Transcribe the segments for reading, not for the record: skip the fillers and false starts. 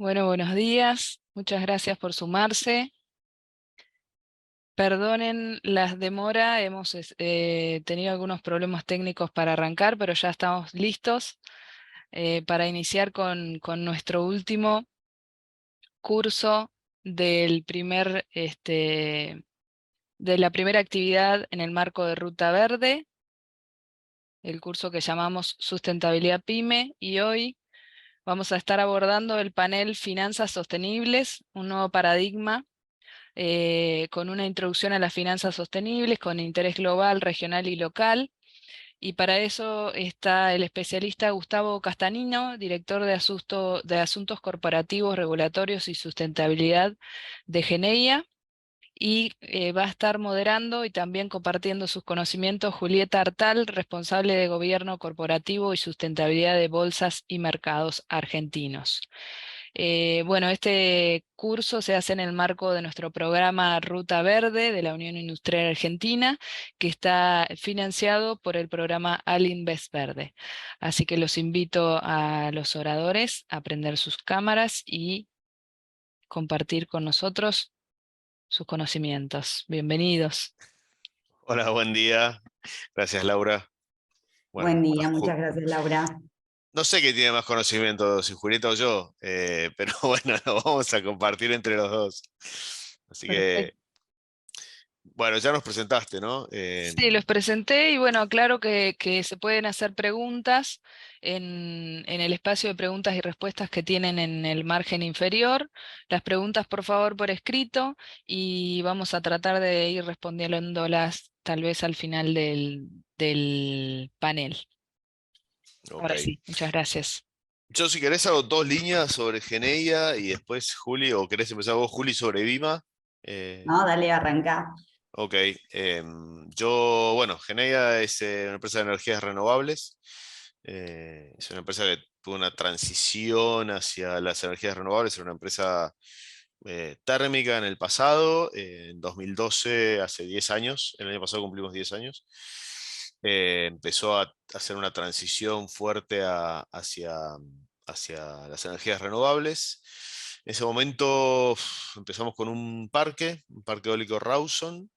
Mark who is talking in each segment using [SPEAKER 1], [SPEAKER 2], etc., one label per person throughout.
[SPEAKER 1] Bueno, buenos días. Muchas gracias por sumarse. Perdonen las demoras, hemos tenido algunos problemas técnicos para arrancar, pero ya estamos listos para iniciar con nuestro último curso del de la primera actividad en el marco de Ruta Verde, el curso que llamamos Sustentabilidad PYME, y hoy vamos a estar abordando el panel Finanzas Sostenibles, un nuevo paradigma, con una introducción a las finanzas sostenibles, con interés global, regional y local. Y para eso está el especialista Gustavo Castanino, director de Asuntos Corporativos, Regulatorios y Sustentabilidad de Geneia. Y va a estar moderando y también compartiendo sus conocimientos Julieta Artal, responsable de Gobierno Corporativo y Sustentabilidad de Bolsas y Mercados Argentinos. Bueno, este curso se hace en el marco de nuestro programa Ruta Verde de la Unión Industrial Argentina, que está financiado por el programa Alinvest Verde. Así que los invito a los oradores a prender sus cámaras y compartir con nosotros sus conocimientos. Bienvenidos.
[SPEAKER 2] Hola, buen día. Gracias, Laura. Bueno,
[SPEAKER 3] Buen día, muchas gracias, Laura.
[SPEAKER 2] no sé qué tiene más conocimiento, si Julieta o yo, pero bueno, lo vamos a compartir entre los dos. Así que,
[SPEAKER 1] Perfecto.
[SPEAKER 2] bueno, ya nos presentaste, ¿no?
[SPEAKER 1] Sí, los presenté y bueno, claro que se pueden hacer preguntas en el espacio de preguntas y respuestas que tienen en el margen inferior. Las preguntas, por favor, por escrito, y vamos a tratar de ir respondiéndolas tal vez al final del panel.
[SPEAKER 2] Ok.
[SPEAKER 1] Ahora sí, muchas gracias.
[SPEAKER 2] Yo, si querés, hago dos líneas sobre Geneia y después Juli, o querés empezar vos, Juli, sobre Vima. Eh,
[SPEAKER 3] No, dale, arranca.
[SPEAKER 2] ok. Bueno, Geneia es una empresa de energías renovables. Es una empresa que tuvo una transición hacia las energías renovables, era una empresa térmica en el pasado, en 2012, hace 10 años, el año pasado cumplimos 10 años, empezó a hacer una transición fuerte hacia las energías renovables. En ese momento empezamos con un parque eólico Rawson,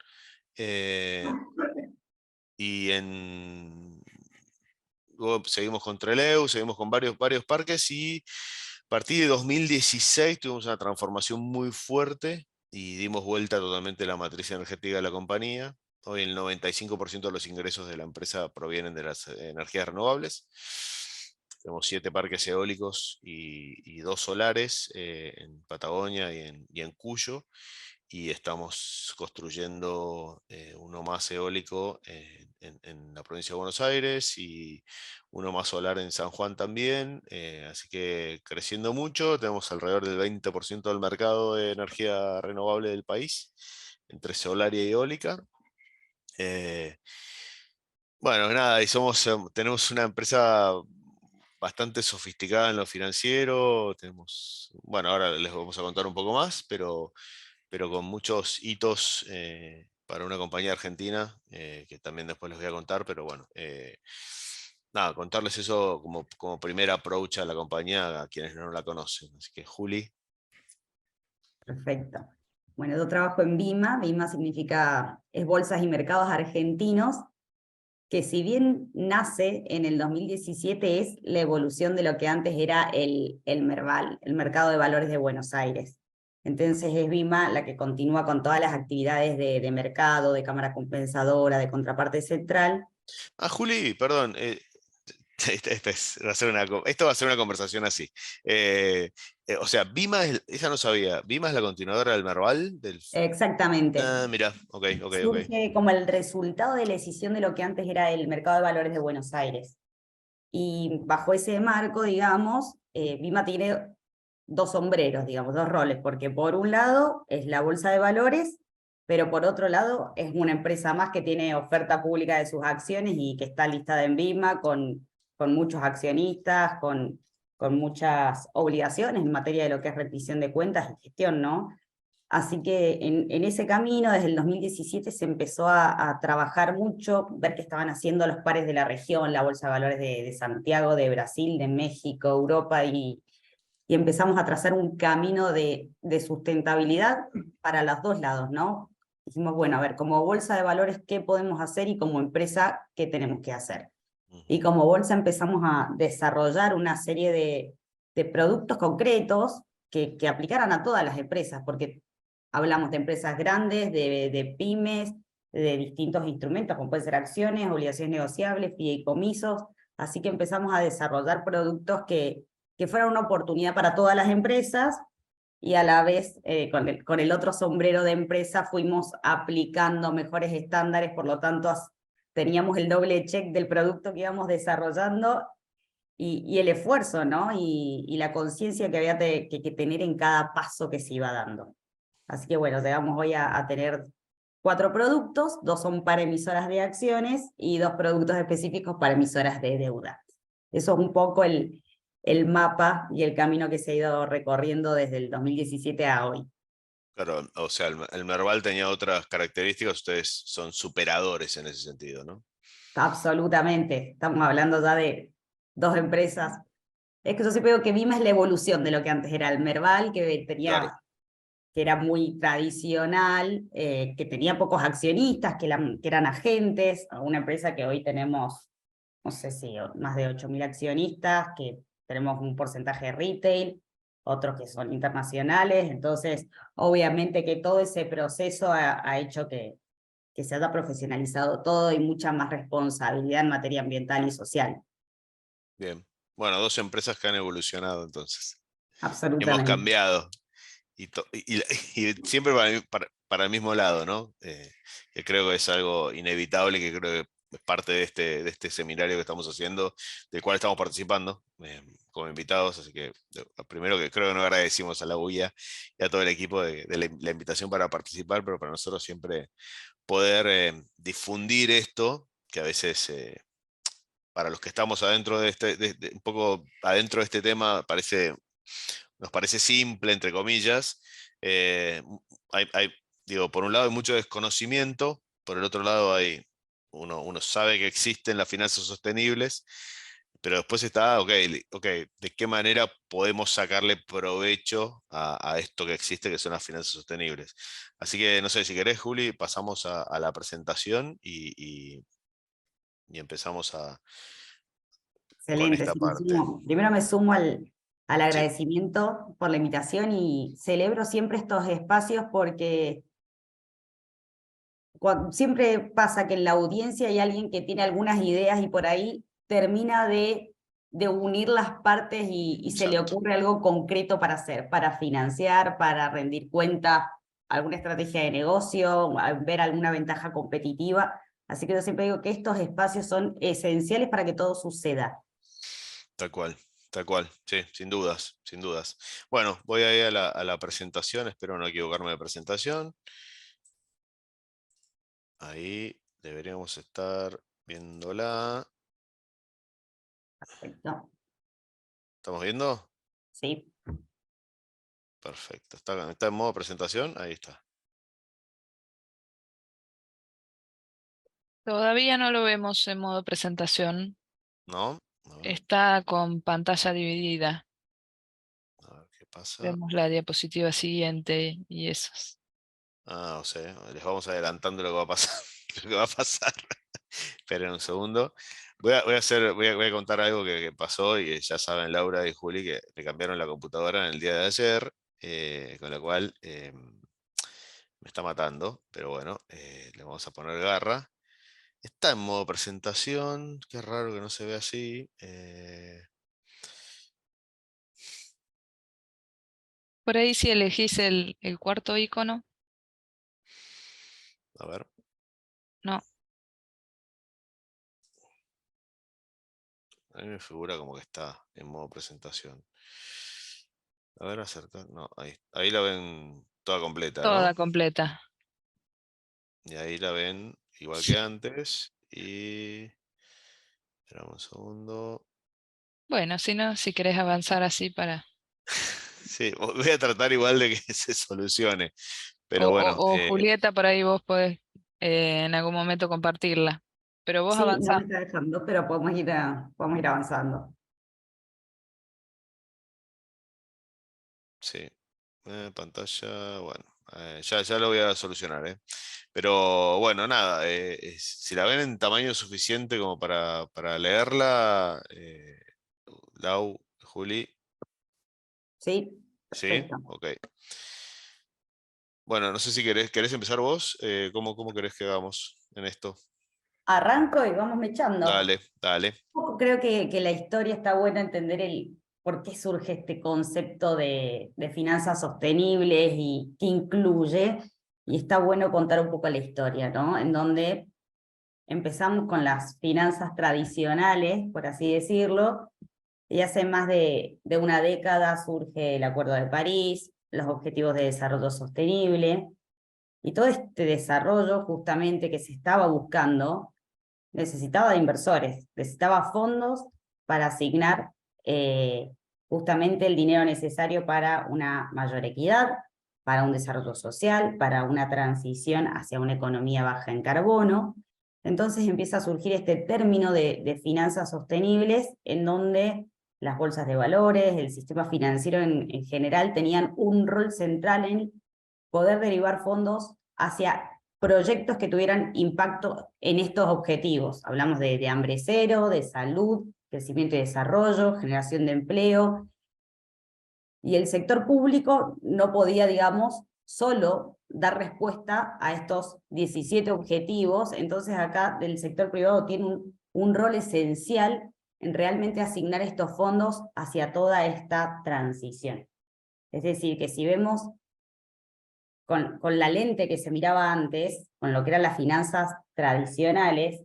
[SPEAKER 2] y luego seguimos con Trelew, seguimos con varios parques, y a partir de 2016 tuvimos una transformación muy fuerte y dimos vuelta totalmente a la matriz energética de la compañía. Hoy el 95% de los ingresos de la empresa provienen de las energías renovables. Tenemos 7 parques eólicos y 2 solares en Patagonia y en Cuyo, y estamos construyendo uno más eólico en la provincia de Buenos Aires y uno más solar en San Juan también, así que creciendo mucho, tenemos alrededor del 20% del mercado de energía renovable del país, entre solar y eólica. Eh, bueno, nada, y tenemos una empresa bastante sofisticada en lo financiero, bueno, ahora les vamos a contar un poco más, pero con muchos hitos para una compañía argentina, que también después les voy a contar, pero bueno, nada, contarles eso como primer approach a la compañía a quienes no la conocen. Así que, Juli.
[SPEAKER 3] Perfecto. Bueno, yo trabajo en BIMA. BIMA es Bolsas y Mercados Argentinos, que si bien nace en el 2017, es la evolución de lo que antes era el Merval, el Mercado de Valores de Buenos Aires. Entonces es BIMA la que continúa con todas las actividades de mercado, de cámara compensadora, de contraparte central.
[SPEAKER 2] Ah, Juli, perdón. Esto va a ser una conversación así. O sea, esa no sabía. ¿Vima es la continuadora del Merval?
[SPEAKER 3] Exactamente.
[SPEAKER 2] Ah, mira, ok, ok, ok.
[SPEAKER 3] Surge como el resultado de la decisión de lo que antes era el Mercado de Valores de Buenos Aires. Y bajo ese marco, digamos, BIMA tiene dos sombreros, digamos, dos roles, porque por un lado es la bolsa de valores, pero por otro lado es una empresa más que tiene oferta pública de sus acciones y que está listada en BIMA con muchos accionistas, con muchas obligaciones en materia de lo que es rendición de cuentas y gestión, ¿no? Así que en ese camino, desde el 2017, se empezó a trabajar mucho, ver qué estaban haciendo los pares de la región, la Bolsa de Valores de Santiago, de Brasil, de México, Europa y empezamos a trazar un camino de sustentabilidad para los dos lados, ¿no? Dijimos, bueno, a ver, como bolsa de valores, ¿qué podemos hacer? Y como empresa, ¿qué tenemos que hacer? Y como bolsa empezamos a desarrollar una serie de productos concretos que aplicaran a todas las empresas, porque hablamos de empresas grandes, de pymes, de distintos instrumentos, como pueden ser acciones, obligaciones negociables, fideicomisos, así que empezamos a desarrollar productos que fueran una oportunidad para todas las empresas, y a la vez con el otro sombrero de empresa fuimos aplicando mejores estándares, por lo tanto teníamos el doble check del producto que íbamos desarrollando y el esfuerzo, ¿no? Y la conciencia que había que tener en cada paso que se iba dando. Así que bueno, llegamos hoy a tener 4 productos, 2 son para emisoras de acciones y 2 productos específicos para emisoras de deuda. Eso es un poco el mapa y el camino que se ha ido recorriendo desde el 2017 a hoy.
[SPEAKER 2] Claro, o sea, el Merval tenía otras características, ustedes son superadores en ese sentido, ¿no?
[SPEAKER 3] Absolutamente, estamos hablando ya de 2 empresas. Es que yo siempre digo que Vima es la evolución de lo que antes era el Merval,
[SPEAKER 2] Claro.
[SPEAKER 3] que era muy tradicional, que tenía pocos accionistas, que eran agentes, una empresa que hoy tenemos, no sé si más de 8.000 accionistas, que tenemos un porcentaje de retail, otros que son internacionales, entonces obviamente que todo ese proceso ha hecho que se haya profesionalizado todo y mucha más responsabilidad en materia ambiental y social.
[SPEAKER 2] Bien. Bueno, 2 empresas que han evolucionado entonces. Hemos
[SPEAKER 3] Absolutamente.
[SPEAKER 2] cambiado. Y siempre para el mismo lado, ¿no? Que creo que es algo inevitable, que creo que es parte de este seminario que estamos haciendo, del cual estamos participando como invitados. Así que lo primero que creo que nos agradecimos a la UIA y a todo el equipo de la invitación para participar, pero para nosotros siempre poder difundir esto, que a veces para los que estamos adentro de un poco adentro de este tema nos parece simple, entre comillas. eh, digo, por un lado hay mucho desconocimiento, por el otro lado uno sabe que existen las finanzas sostenibles, pero después está, ok, ¿de qué manera podemos sacarle provecho a esto que existe, que son las finanzas sostenibles? Así que, no sé, si querés, Juli, pasamos a la presentación y empezamos con
[SPEAKER 3] Excelente,
[SPEAKER 2] esta
[SPEAKER 3] sí,
[SPEAKER 2] parte.
[SPEAKER 3] primero me sumo al
[SPEAKER 2] Sí,
[SPEAKER 3] agradecimiento por la invitación y celebro siempre estos espacios porque siempre pasa que en la audiencia hay alguien que tiene algunas ideas y por ahí termina de unir las partes y se le
[SPEAKER 2] exacto.
[SPEAKER 3] ocurre algo concreto para hacer, para financiar, para rendir cuenta, alguna estrategia de negocio, ver alguna ventaja competitiva. Así que yo siempre digo que estos espacios son esenciales para que todo suceda.
[SPEAKER 2] Tal cual, sí, sin dudas, sin dudas. Bueno, voy a ir a la presentación, espero no equivocarme de presentación. Ahí deberíamos estar viéndola.
[SPEAKER 3] Perfecto.
[SPEAKER 2] ¿Estamos viendo?
[SPEAKER 3] Sí.
[SPEAKER 2] Perfecto. ¿Está en modo presentación? Ahí está.
[SPEAKER 1] Todavía no lo vemos en modo presentación.
[SPEAKER 2] ¿No? A
[SPEAKER 1] Está con pantalla dividida.
[SPEAKER 2] ver qué pasa.
[SPEAKER 1] Vemos la diapositiva siguiente y esos.
[SPEAKER 2] Ah, o sea, les vamos adelantando lo que va a pasar. Lo que va a pasar. Esperen un segundo. Voy a contar algo que pasó y que ya saben Laura y Juli que le cambiaron la computadora en el día de ayer, con lo cual me está matando, pero bueno, le vamos a poner garra. Está en modo presentación, qué raro que no se vea así.
[SPEAKER 1] Por ahí si elegís el cuarto icono,
[SPEAKER 2] A ver,
[SPEAKER 1] no.
[SPEAKER 2] a mí me figura como que está en modo presentación. A ver, acerca. No, ahí la ven toda completa,
[SPEAKER 1] Toda
[SPEAKER 2] ¿no?
[SPEAKER 1] completa.
[SPEAKER 2] Y ahí la ven igual que antes. Y. Esperamos un segundo.
[SPEAKER 1] Bueno, si no, si querés avanzar así para...
[SPEAKER 2] Sí, voy a tratar igual de que se solucione. Pero bueno,
[SPEAKER 1] O Julieta, por ahí vos podés en algún momento compartirla. Pero vos
[SPEAKER 3] Sí, no
[SPEAKER 1] avanzá.
[SPEAKER 3] me está dejando, pero podemos ir avanzando.
[SPEAKER 2] Sí. Pantalla, bueno, ya lo voy a solucionar, ¿eh? Pero bueno, nada, si la ven en tamaño suficiente como para leerla, Lau, Juli,
[SPEAKER 3] ¿Sí?
[SPEAKER 2] ¿sí?
[SPEAKER 3] Perfecto.
[SPEAKER 2] Ok. Bueno, no sé si querés empezar vos. ¿Cómo querés que hagamos en esto?
[SPEAKER 3] Arranco y vamos mechando.
[SPEAKER 2] Dale, dale.
[SPEAKER 3] Poco creo que la historia está buena entender el por qué surge este concepto de finanzas sostenibles y qué incluye, y está bueno contar un poco la historia, ¿no? En donde empezamos con las finanzas tradicionales, por así decirlo, y hace más de una década surge el Acuerdo de París, los Objetivos de Desarrollo Sostenible, y todo este desarrollo justamente que se estaba buscando necesitaba de inversores, necesitaba fondos para asignar justamente el dinero necesario para una mayor equidad, para un desarrollo social, para una transición hacia una economía baja en carbono. Entonces empieza a surgir este término de finanzas sostenibles en donde las bolsas de valores, el sistema financiero en general tenían un rol central en poder derivar fondos hacia proyectos que tuvieran impacto en estos objetivos. Hablamos de hambre cero, de salud, crecimiento y desarrollo, generación de empleo. Y el sector público no podía, digamos, solo dar respuesta a estos 17 objetivos. Entonces acá el sector privado tiene un rol esencial en realmente asignar estos fondos hacia toda esta transición. Es decir, que si vemos con la lente que se miraba antes, con lo que eran las finanzas tradicionales,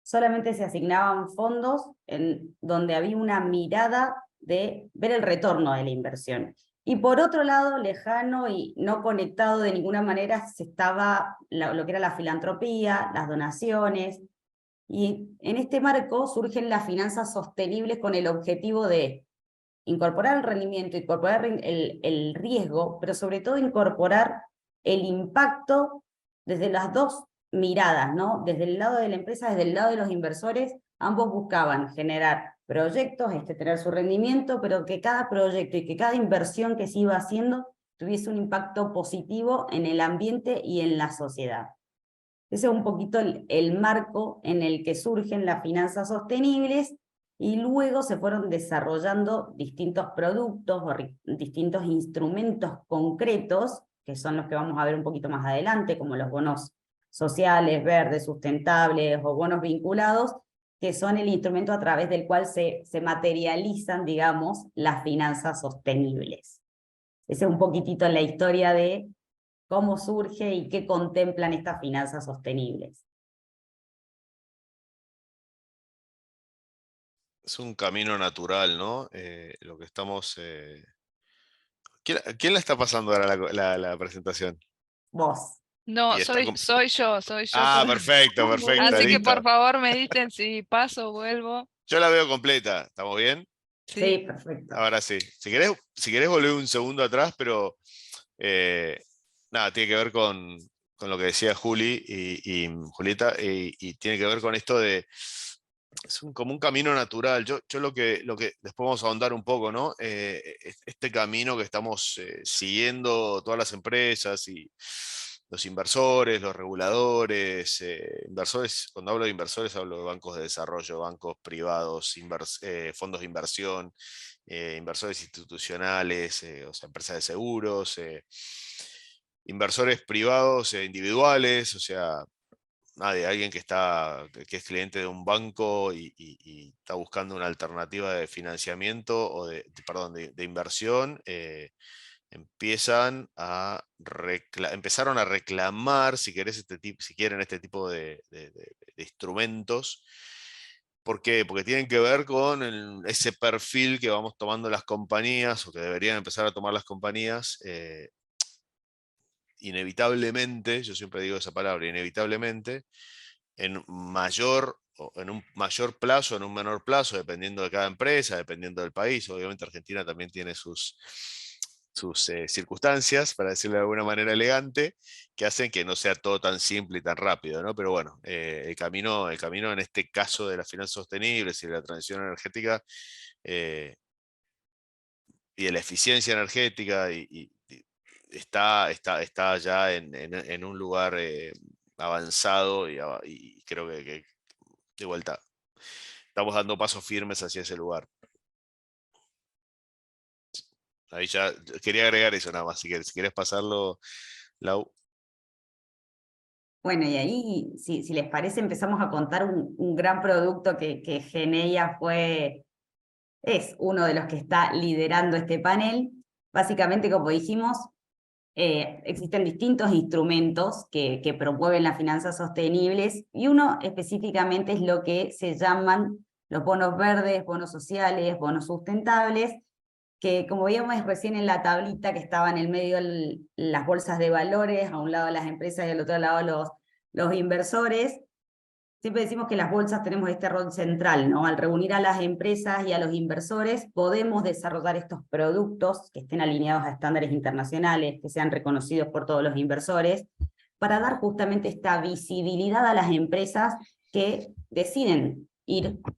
[SPEAKER 3] solamente se asignaban fondos en donde había una mirada de ver el retorno de la inversión. Y por otro lado, lejano y no conectado de ninguna manera, se estaba lo que era la filantropía, las donaciones, y en este marco surgen las finanzas sostenibles con el objetivo de incorporar el rendimiento, incorporar el riesgo, pero sobre todo incorporar el impacto desde las dos miradas, ¿no? Desde el lado de la empresa, desde el lado de los inversores, ambos buscaban generar proyectos, tener su rendimiento, pero que cada proyecto y que cada inversión que se iba haciendo tuviese un impacto positivo en el ambiente y en la sociedad. Ese es un poquito el marco en el que surgen las finanzas sostenibles y luego se fueron desarrollando distintos productos o distintos instrumentos concretos, que son los que vamos a ver un poquito más adelante, como los bonos sociales, verdes, sustentables o bonos vinculados, que son el instrumento a través del cual se materializan, digamos, las finanzas sostenibles. Esa es un poquitito la historia de cómo surge y qué contemplan estas finanzas sostenibles.
[SPEAKER 2] Es un camino natural, ¿no? Lo que estamos... ¿quién la está pasando ahora la presentación?
[SPEAKER 3] Vos.
[SPEAKER 1] No,
[SPEAKER 2] Y está
[SPEAKER 1] soy yo.
[SPEAKER 2] Ah, perfecto, perfecto,
[SPEAKER 1] Así que por
[SPEAKER 2] listo.
[SPEAKER 1] favor me dicen si paso o vuelvo.
[SPEAKER 2] Yo la veo completa, ¿estamos bien?
[SPEAKER 1] Sí.
[SPEAKER 3] Sí, perfecto.
[SPEAKER 2] Ahora sí. Si querés volver un segundo atrás, pero nada, tiene que ver con lo que decía Juli y Julieta, y tiene que ver con esto de, como un camino natural. Yo lo que después vamos a ahondar un poco, ¿no? Este camino que estamos siguiendo todas las empresas y los inversores, los reguladores, inversores, cuando hablo de inversores hablo de bancos de desarrollo, bancos privados, fondos de inversión, inversores institucionales, o sea, empresas de seguros, inversores privados e individuales, o sea, alguien que es cliente de un banco y está buscando una alternativa de financiamiento o perdón, de inversión, empezaron a reclamar, si quieren, este tipo de instrumentos. ¿Por qué? Porque tienen que ver con ese perfil que vamos tomando las compañías o que deberían empezar a tomar las compañías, inevitablemente, yo siempre digo esa palabra, inevitablemente, en un mayor plazo, en un menor plazo, dependiendo de cada empresa, dependiendo del país. Obviamente Argentina también tiene sus circunstancias, para decirlo de alguna manera elegante, que hacen que no sea todo tan simple y tan rápido, ¿no? Pero bueno, el camino en este caso de las finanzas sostenibles y de la transición energética, de la eficiencia energética, y está ya en un lugar avanzado, y creo que de vuelta estamos dando pasos firmes hacia ese lugar. Ahí ya quería agregar eso nada más, si querés pasarlo, Lau.
[SPEAKER 3] Bueno, y ahí, si les parece, empezamos a contar un gran producto que Geneia es uno de los que está liderando este panel. Básicamente, como dijimos, existen distintos instrumentos que promueven las finanzas sostenibles, y uno específicamente es lo que se llaman los bonos verdes, bonos sociales, bonos sustentables, que como veíamos recién en la tablita que estaba en el medio las bolsas de valores, a un lado las empresas y al otro lado los inversores. Siempre decimos que las bolsas tenemos este rol central, ¿no? Al reunir a las empresas y a los inversores, podemos desarrollar estos productos que estén alineados a estándares internacionales, que sean reconocidos por todos los inversores, para dar justamente esta visibilidad a las empresas que deciden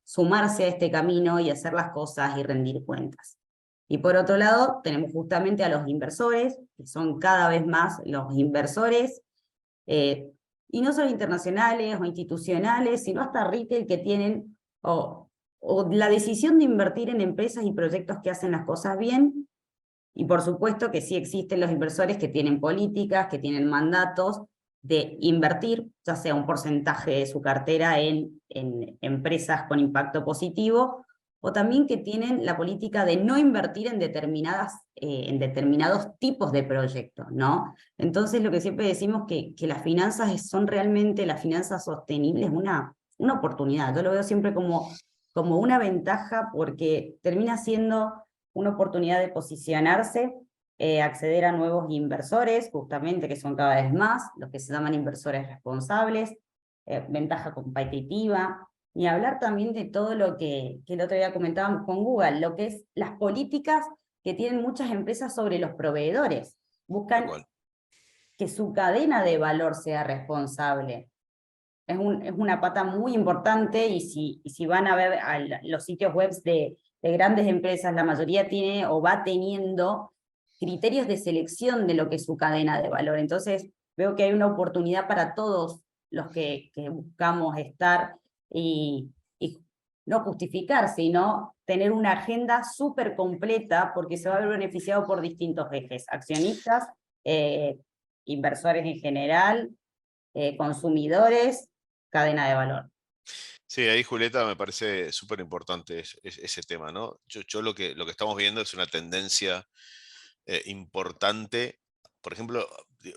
[SPEAKER 3] sumarse a este camino y hacer las cosas y rendir cuentas. Y por otro lado, tenemos justamente a los inversores, que son cada vez más los inversores, y no solo internacionales o institucionales, sino hasta retail, que tienen o la decisión de invertir en empresas y proyectos que hacen las cosas bien. Y por supuesto que sí existen los inversores que tienen políticas, que tienen mandatos de invertir, ya sea un porcentaje de su cartera en empresas con impacto positivo, o también que tienen la política de no invertir en determinados tipos de proyectos, ¿no? Entonces lo que siempre decimos que las finanzas son realmente, las finanzas sostenibles, una oportunidad. Yo lo veo siempre como una ventaja, porque termina siendo una oportunidad de posicionarse, acceder a nuevos inversores, justamente, que son cada vez más, los que se llaman inversores responsables, ventaja competitiva, y hablar también de todo lo que el otro día comentábamos con Google, lo que es las políticas que tienen muchas empresas sobre los proveedores. Buscan que su cadena de valor sea responsable. Es una pata muy importante, y si van a ver los sitios web de grandes empresas, la mayoría tiene o va teniendo criterios de selección de lo que es su cadena de valor. Entonces veo que hay una oportunidad para todos los que buscamos estar y no justificar, sino tener una agenda súper completa, porque se va a ver beneficiado por distintos ejes: accionistas, inversores en general, consumidores, cadena de valor.
[SPEAKER 2] Sí, ahí, Julieta, me parece súper importante ese tema, ¿no? Yo lo que estamos viendo es una tendencia importante. Por ejemplo,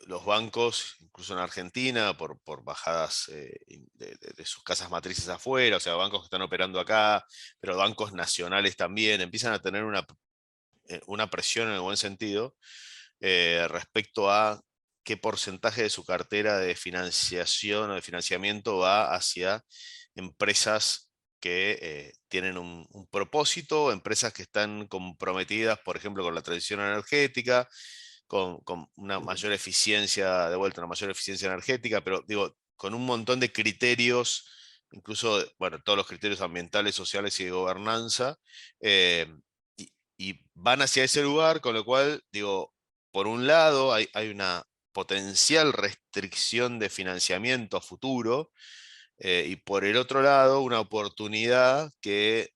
[SPEAKER 2] los bancos, incluso en Argentina, por bajadas de sus casas matrices afuera, o sea, bancos que están operando acá, pero bancos nacionales también, empiezan a tener una presión en el buen sentido respecto a qué porcentaje de su cartera de financiación o de financiamiento va hacia empresas que tienen un propósito, empresas que están comprometidas, por ejemplo, con la transición energética, con una mayor eficiencia, de vuelta, una mayor eficiencia energética, pero digo, con un montón de criterios, incluso, bueno, todos los criterios ambientales, sociales y de gobernanza, eh, y van hacia ese lugar, con lo cual, digo, por un lado hay una potencial restricción de financiamiento a futuro, y por el otro lado una oportunidad que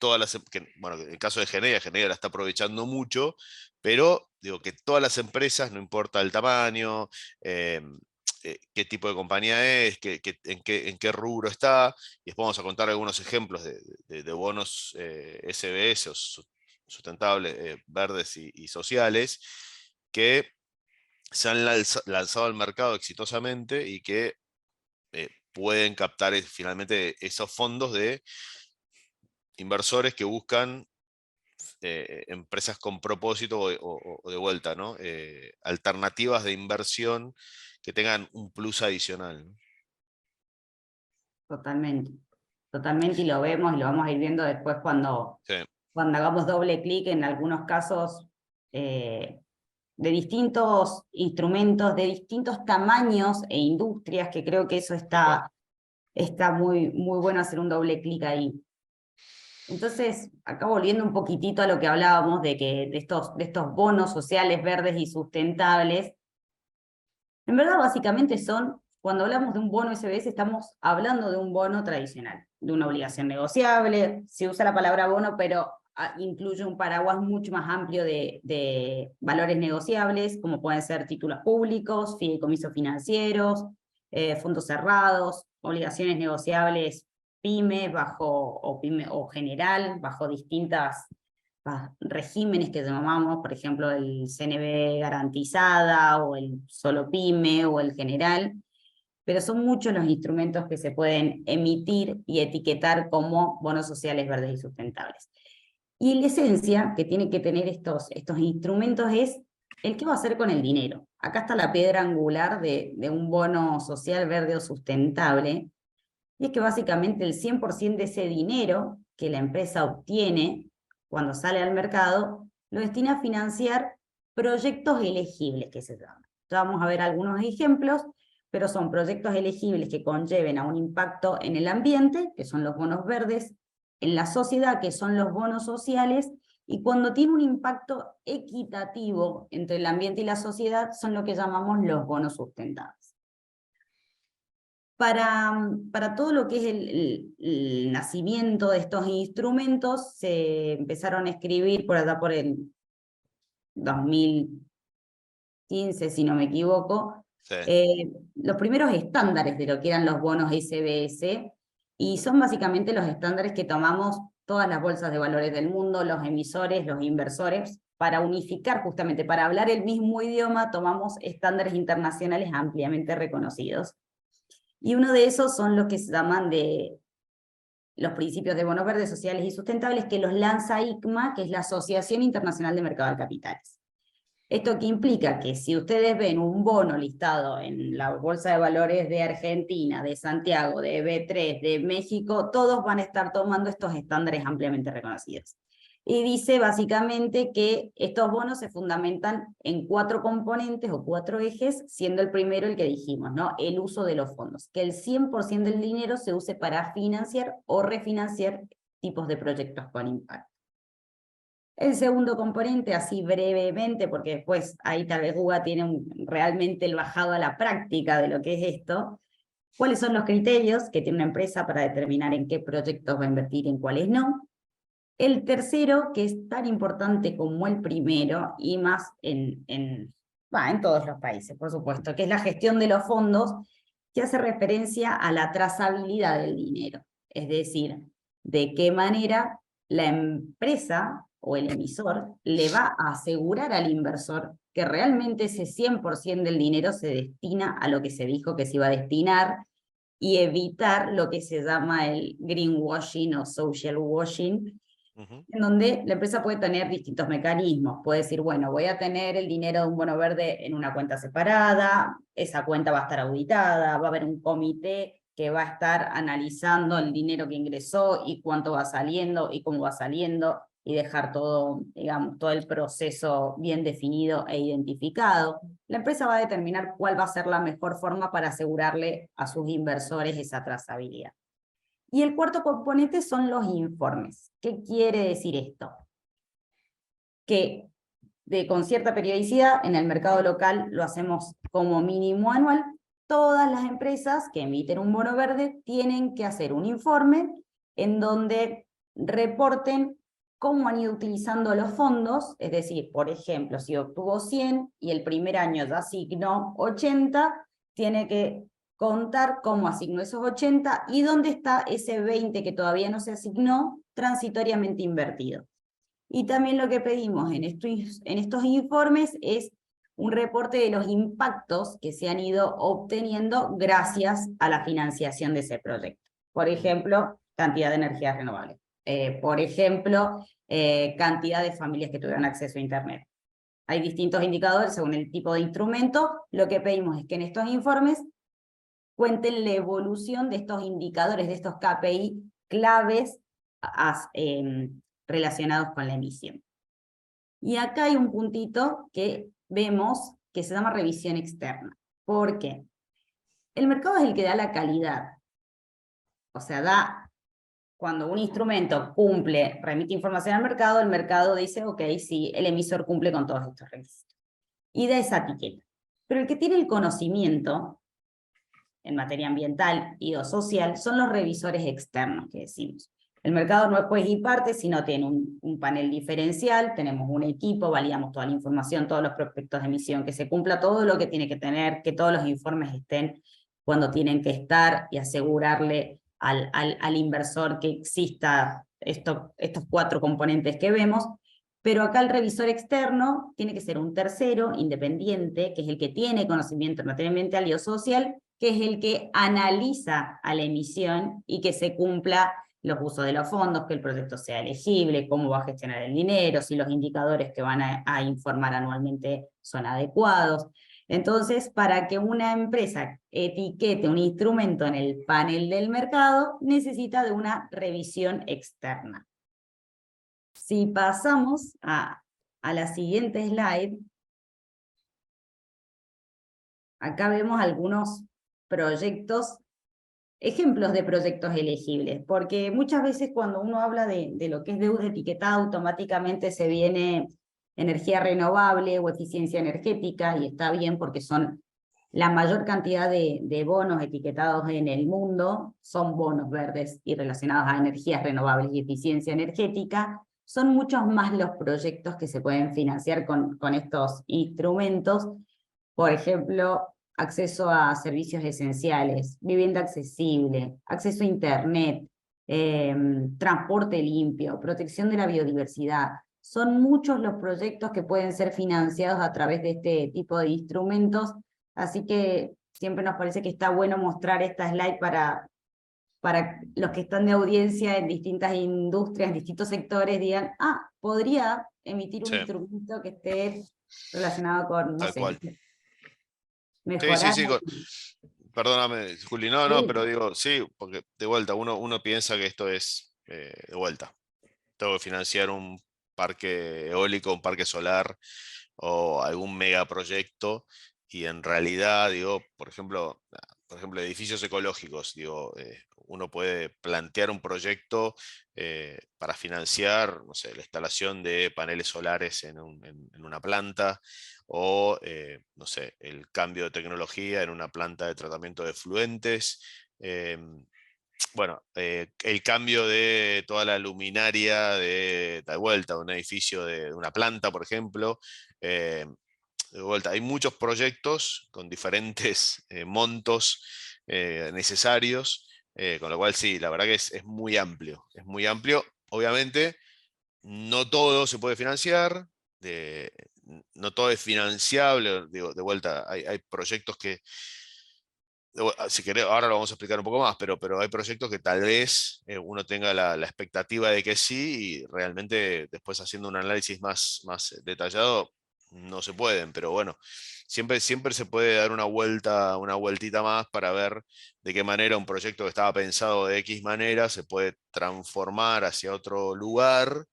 [SPEAKER 2] bueno, en el caso de Geneia la está aprovechando mucho, pero digo que todas las empresas, no importa el tamaño, qué tipo de compañía es, en qué rubro está, y después vamos a contar algunos ejemplos de bonos SBS o sustentables, verdes y sociales, que se han lanzado al mercado exitosamente y que pueden captar finalmente esos fondos de inversores que buscan empresas con propósito o de vuelta, ¿no? Alternativas de inversión que tengan un plus adicional, ¿no?
[SPEAKER 3] Totalmente, totalmente, y lo vemos y lo vamos a ir viendo después cuando
[SPEAKER 2] Sí.
[SPEAKER 3] hagamos doble clic en algunos casos de distintos instrumentos, de distintos tamaños e industrias, que creo que eso está muy, muy bueno, hacer un doble clic ahí. Entonces, acá volviendo un poquitito a lo que hablábamos de estos bonos sociales verdes y sustentables, en verdad básicamente son, cuando hablamos de un bono SBS estamos hablando de un bono tradicional, de una obligación negociable, se usa la palabra bono, pero incluye un paraguas mucho más amplio de valores negociables, como pueden ser títulos públicos, fideicomisos financieros, fondos cerrados, obligaciones negociables pyme o general, bajo distintas regímenes que llamamos, por ejemplo, el CNB garantizada, o el solo pyme, o el general, pero son muchos los instrumentos que se pueden emitir y etiquetar como bonos sociales verdes y sustentables. Y la esencia que tienen que tener estos instrumentos es el qué va a hacer con el dinero. Acá está la piedra angular de un bono social verde o sustentable, y es que básicamente el 100% de ese dinero que la empresa obtiene cuando sale al mercado, lo destina a financiar proyectos elegibles, que se llaman. Ya vamos a ver algunos ejemplos, pero son proyectos elegibles que conlleven a un impacto en el ambiente, que son los bonos verdes, en la sociedad, que son los bonos sociales, y cuando tiene un impacto equitativo entre el ambiente y la sociedad, son lo que llamamos los bonos sustentables. Para todo lo que es el nacimiento de estos instrumentos, se empezaron a escribir por allá por el 2015, si no me equivoco,
[SPEAKER 2] Sí.
[SPEAKER 3] los primeros estándares de lo que eran los bonos SBS, y son básicamente los estándares que tomamos todas las bolsas de valores del mundo, los emisores, los inversores, para unificar justamente, para hablar el mismo idioma, tomamos estándares internacionales ampliamente reconocidos. Y uno de esos son los que se llaman de los principios de bonos verdes, sociales y sustentables, que los lanza ICMA, que es la Asociación Internacional de Mercado de Capitales. Esto que implica que si ustedes ven un bono listado en la Bolsa de Valores de Argentina, de Santiago, de B3, de México, todos van a estar tomando estos estándares ampliamente reconocidos. Y dice básicamente que estos bonos se fundamentan en 4 componentes o 4 ejes, siendo el primero el que dijimos, ¿no? El uso de los fondos, que el 100% del dinero se use para financiar o refinanciar tipos de proyectos con impacto. El segundo componente, así brevemente, porque después ahí tal vez Guga tiene realmente el bajado a la práctica de lo que es esto. ¿Cuáles son los criterios que tiene una empresa para determinar en qué proyectos va a invertir y en cuáles no? El tercero, que es tan importante como el primero, y más en todos los países, por supuesto, que es la gestión de los fondos, que hace referencia a la trazabilidad del dinero. Es decir, de qué manera la empresa o el emisor le va a asegurar al inversor que realmente ese 100% del dinero se destina a lo que se dijo que se iba a destinar, y evitar lo que se llama el greenwashing o social washing, en donde la empresa puede tener distintos mecanismos. Puede decir, bueno, voy a tener el dinero de un bono verde en una cuenta separada, esa cuenta va a estar auditada, va a haber un comité que va a estar analizando el dinero que ingresó y cuánto va saliendo y cómo va saliendo, y dejar todo, digamos, todo el proceso bien definido e identificado. La empresa va a determinar cuál va a ser la mejor forma para asegurarle a sus inversores esa trazabilidad. Y el cuarto componente son los informes. ¿Qué quiere decir esto? Que con cierta periodicidad, en el mercado local lo hacemos como mínimo anual, todas las empresas que emiten un bono verde tienen que hacer un informe en donde reporten cómo han ido utilizando los fondos, es decir, por ejemplo, si obtuvo 100 y el primer año ya asignó 80, tiene que contar cómo asignó esos 80 y dónde está ese 20 que todavía no se asignó transitoriamente invertido. Y también lo que pedimos en estos informes es un reporte de los impactos que se han ido obteniendo gracias a la financiación de ese proyecto. Por ejemplo, cantidad de energías renovables. Por ejemplo, cantidad de familias que tuvieron acceso a Internet. Hay distintos indicadores según el tipo de instrumento. Lo que pedimos es que en estos informes cuenten la evolución de estos indicadores, de estos KPI claves relacionados con la emisión. Y acá hay un puntito que vemos que se llama revisión externa. ¿Por qué? El mercado es el que da la calidad, o sea, da cuando un instrumento cumple, remite información al mercado, el mercado dice, ok, sí, el emisor cumple con todos estos requisitos. Y da esa etiqueta. Pero el que tiene el conocimiento en materia ambiental y o social son los revisores externos que decimos. El mercado no es juez y parte, sino tiene un panel diferencial, tenemos un equipo, validamos toda la información, todos los prospectos de emisión, que se cumpla todo lo que tiene que tener, que todos los informes estén cuando tienen que estar y asegurarle al inversor que exista estos 4 componentes que vemos. Pero acá el revisor externo tiene que ser un tercero independiente, que es el que tiene conocimiento en materia ambiental y o social, que es el que analiza a la emisión y que se cumpla los usos de los fondos, que el proyecto sea elegible, cómo va a gestionar el dinero, si los indicadores que van a informar anualmente son adecuados. Entonces, para que una empresa etiquete un instrumento en el panel del mercado, necesita de una revisión externa. Si pasamos a la siguiente slide, acá vemos algunos proyectos, ejemplos de proyectos elegibles, porque muchas veces cuando uno habla de lo que es deuda etiquetada, automáticamente se viene energía renovable o eficiencia energética, y está bien porque son la mayor cantidad de bonos etiquetados en el mundo, son bonos verdes y relacionados a energías renovables y eficiencia energética. Son muchos más los proyectos que se pueden financiar con estos instrumentos. Por ejemplo, acceso a servicios esenciales, vivienda accesible, acceso a internet, transporte limpio, protección de la biodiversidad. Son muchos los proyectos que pueden ser financiados a través de este tipo de instrumentos, así que siempre nos parece que está bueno mostrar esta slide para los que están de audiencia en distintas industrias, en distintos sectores, digan, podría emitir un instrumento que esté relacionado con, no
[SPEAKER 2] Tal
[SPEAKER 3] sé,
[SPEAKER 2] cual.
[SPEAKER 3] mejorar.
[SPEAKER 2] Sí. Perdóname, Juli, no, pero
[SPEAKER 3] Sí.
[SPEAKER 2] digo, sí, porque de vuelta, uno piensa que esto es, de vuelta, tengo que financiar un parque eólico, un parque solar o algún megaproyecto, y en realidad, digo, por ejemplo, edificios ecológicos, digo, uno puede plantear un proyecto para financiar, no sé, la instalación de paneles solares en una planta, o, no sé, el cambio de tecnología en una planta de tratamiento de efluentes. Bueno, el cambio de toda la luminaria de vuelta, de un edificio, de una planta, por ejemplo. De vuelta, hay muchos proyectos con diferentes montos necesarios, con lo cual sí, la verdad que es muy amplio. Es muy amplio. Obviamente, no todo se puede financiar, no todo es financiable. Digo, de vuelta, hay proyectos que, si querés, ahora lo vamos a explicar un poco más, pero hay proyectos que tal vez uno tenga la expectativa de que sí, y realmente después haciendo un análisis más detallado, no se pueden. Pero bueno, siempre se puede dar una vueltita más para ver de qué manera un proyecto que estaba pensado de X manera se puede transformar hacia otro lugar,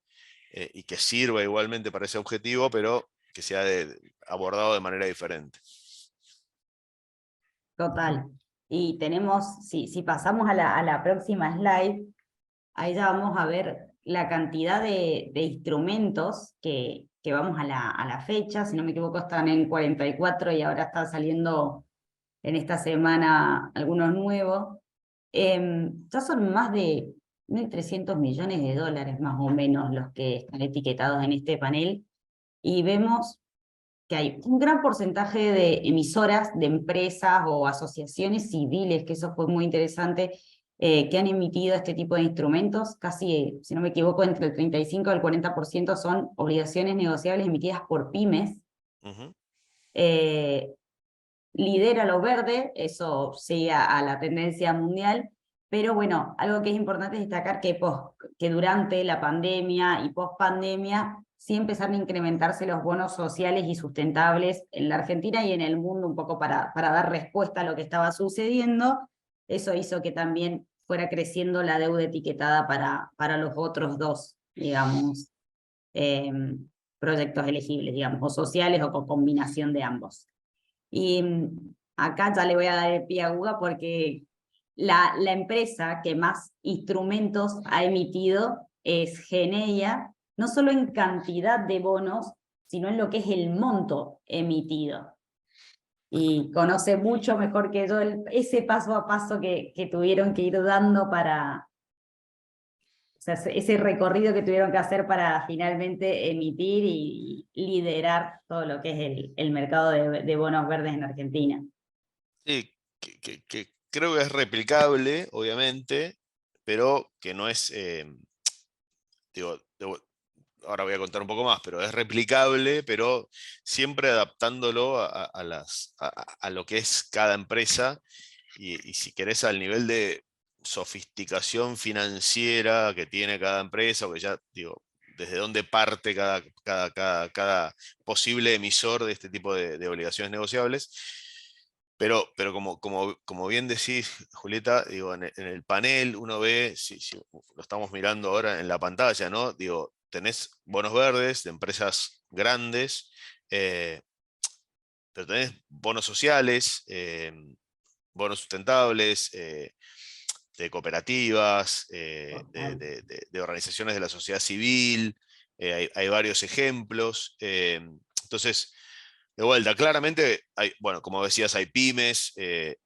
[SPEAKER 2] y que sirva igualmente para ese objetivo, pero que sea abordado de manera diferente.
[SPEAKER 3] Total. Y tenemos, si pasamos a la próxima slide, ahí ya vamos a ver la cantidad de instrumentos que vamos a la fecha. Si no me equivoco, están en 44 y ahora están saliendo en esta semana algunos nuevos. Ya son más de 1.300 millones de dólares más o menos los que están etiquetados en este panel, y vemos que hay un gran porcentaje de emisoras, de empresas o asociaciones civiles, que eso fue muy interesante, que han emitido este tipo de instrumentos. Casi, si no me equivoco, entre el 35 y el 40% son obligaciones negociables emitidas por pymes. Lidera lo verde, eso sigue a la tendencia mundial, pero bueno, algo que es importante destacar que durante la pandemia y post-pandemia sí empezaron a incrementarse los bonos sociales y sustentables en la Argentina y en el mundo, un poco para dar respuesta a lo que estaba sucediendo. Eso hizo que también fuera creciendo la deuda etiquetada para los otros dos, digamos, proyectos elegibles, digamos, o sociales o con combinación de ambos. Y acá ya le voy a dar el pie a Guga porque la empresa que más instrumentos ha emitido es Geneia, no solo en cantidad de bonos, sino en lo que es el monto emitido. Y conoce mucho mejor que yo ese paso a paso que tuvieron que ir dando para, o sea, ese recorrido que tuvieron que hacer para finalmente emitir y liderar todo lo que es el mercado de bonos verdes en Argentina.
[SPEAKER 2] Sí, que creo que es replicable, obviamente, pero que no es, digo, ahora voy a contar un poco más, pero es replicable, pero siempre adaptándolo a lo que es cada empresa y si querés al nivel de sofisticación financiera que tiene cada empresa, o que ya, digo, desde dónde parte cada posible emisor de este tipo de obligaciones negociables. Pero como bien decís, Julieta, digo, en el panel uno ve, si lo estamos mirando ahora en la pantalla, ¿no? Digo, tenés bonos verdes de empresas grandes, pero tenés bonos sociales, bonos sustentables, de cooperativas, de organizaciones de la sociedad civil, hay varios ejemplos. Entonces, de vuelta, claramente, hay, bueno, como decías, hay pymes que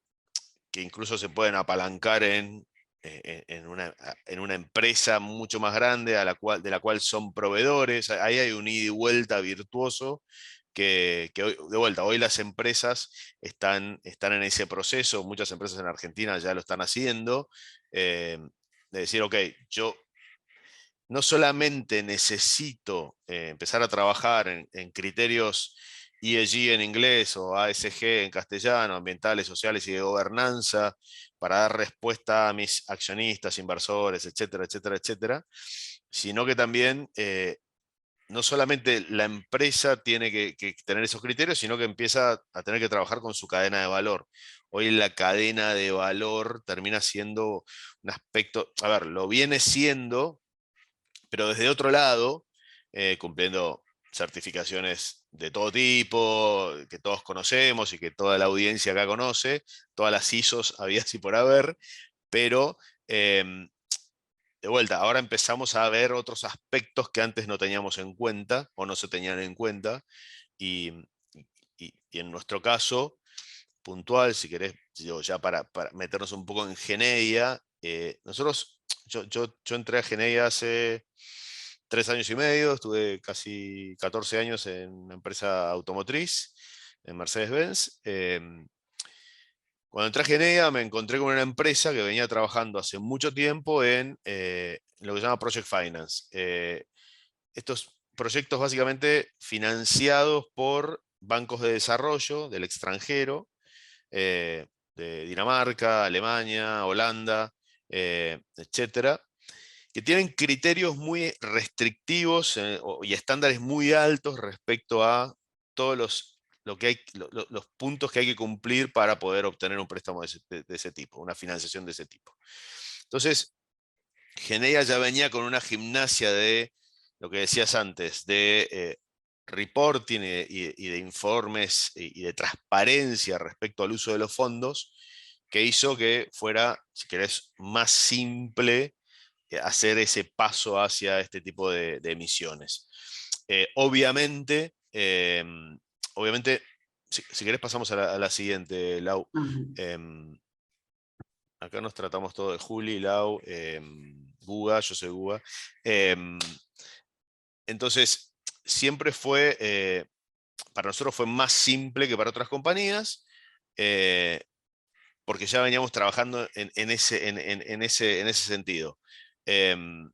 [SPEAKER 2] incluso se pueden apalancar en una empresa mucho más grande de la cual son proveedores. Ahí hay un ida y vuelta virtuoso que hoy, de vuelta, hoy las empresas están en ese proceso, muchas empresas en Argentina ya lo están haciendo, de decir, ok, yo no solamente necesito empezar a trabajar en criterios ESG en inglés o ASG en castellano, ambientales, sociales y de gobernanza, para dar respuesta a mis accionistas, inversores, etcétera, etcétera, etcétera, sino que también no solamente la empresa tiene que tener esos criterios, sino que empieza a tener que trabajar con su cadena de valor. Hoy la cadena de valor termina siendo un aspecto, a ver, lo viene siendo, pero desde otro lado, cumpliendo certificaciones de todo tipo, que todos conocemos y que toda la audiencia acá conoce, todas las ISOs habidas y por haber, pero de vuelta, ahora empezamos a ver otros aspectos que antes no teníamos en cuenta o no se tenían en cuenta, y, y en nuestro caso puntual, si querés, ya para meternos un poco en Geneia, yo entré a Geneia hace 3 años y medio, estuve casi 14 años en una empresa automotriz, en Mercedes-Benz. Cuando entré a Geneia me encontré con una empresa que venía trabajando hace mucho tiempo en lo que se llama Project Finance. Estos proyectos básicamente financiados por bancos de desarrollo del extranjero, de Dinamarca, Alemania, Holanda, etcétera, que tienen criterios muy restrictivos y estándares muy altos respecto a todos los puntos que hay que cumplir para poder obtener un préstamo de ese tipo, una financiación de ese tipo. Entonces, Geneia ya venía con una gimnasia de lo que decías antes, de reporting y de informes y de transparencia respecto al uso de los fondos, que hizo que fuera, si querés, más simple hacer ese paso hacia este tipo de emisiones. Obviamente, si querés pasamos a la siguiente, Lau. Acá nos tratamos todo de Juli, Lau, Guga, yo soy Guga. Entonces, siempre fue, para nosotros fue más simple que para otras compañías, porque ya veníamos trabajando en ese sentido. El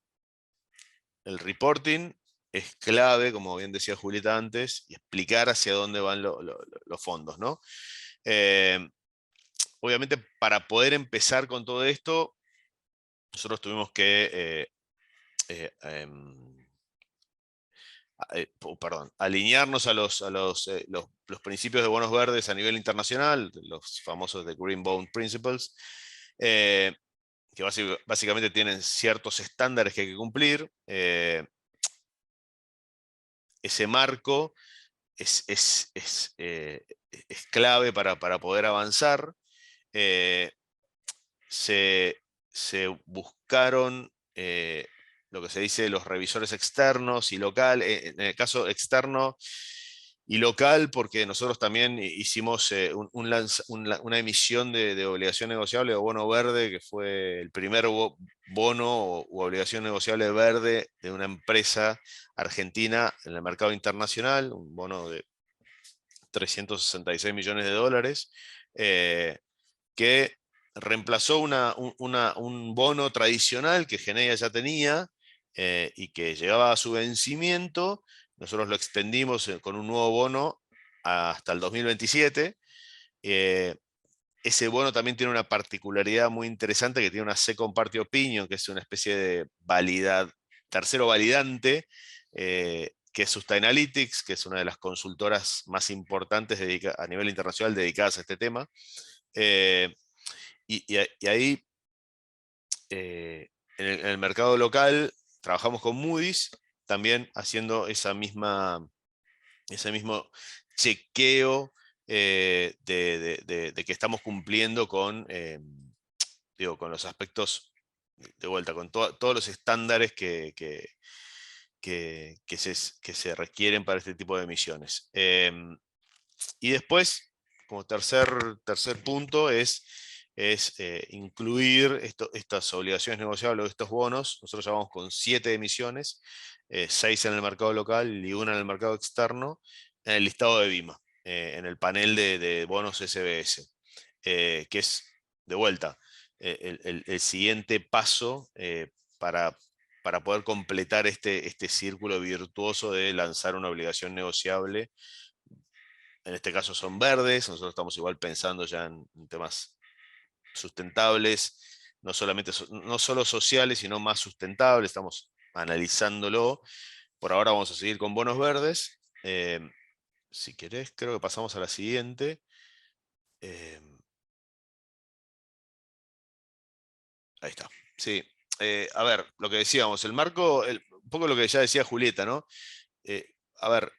[SPEAKER 2] reporting es clave, como bien decía Julieta antes, y explicar hacia dónde van los fondos, ¿no? Obviamente, para poder empezar con todo esto, nosotros tuvimos que alinearnos a los principios de bonos verdes a nivel internacional, los famosos de Green Bond Principles, que básicamente tienen ciertos estándares que hay que cumplir. Ese marco es clave para poder avanzar. se buscaron lo que se dice los revisores externos y local, en el caso externo y local, porque nosotros también hicimos una emisión de obligación negociable o bono verde, que fue el primer bono u obligación negociable verde de una empresa argentina en el mercado internacional, un bono de 366 millones de dólares, que reemplazó un bono tradicional que Geneia ya tenía y que llegaba a su vencimiento. Nosotros lo extendimos con un nuevo bono hasta el 2027. Ese bono también tiene una particularidad muy interesante, que tiene una second party opinion, que es una especie de tercero validante, que es Sustainalytics, que es una de las consultoras más importantes a nivel internacional dedicadas a este tema. Y ahí, en el mercado local, trabajamos con Moody's, también haciendo ese mismo chequeo de que estamos cumpliendo con los aspectos, de vuelta, con todos los estándares que se requieren para este tipo de emisiones. Y después, como tercer punto, es incluir estas obligaciones negociables o estos bonos. Nosotros ya vamos con 7 emisiones, 6 en el mercado local y 1 en el mercado externo, en el listado de BIMA, en el panel de bonos SBS, que es, de vuelta, el siguiente paso para poder completar este círculo virtuoso de lanzar una obligación negociable. En este caso son verdes, nosotros estamos igual pensando ya en temas sustentables, no solo sociales, sino más sustentables, estamos analizándolo. Por ahora vamos a seguir con bonos verdes. Si querés, creo que pasamos a la siguiente. Ahí está. Sí. A ver, lo que decíamos, el marco, un poco lo que ya decía Julieta, ¿no? A ver,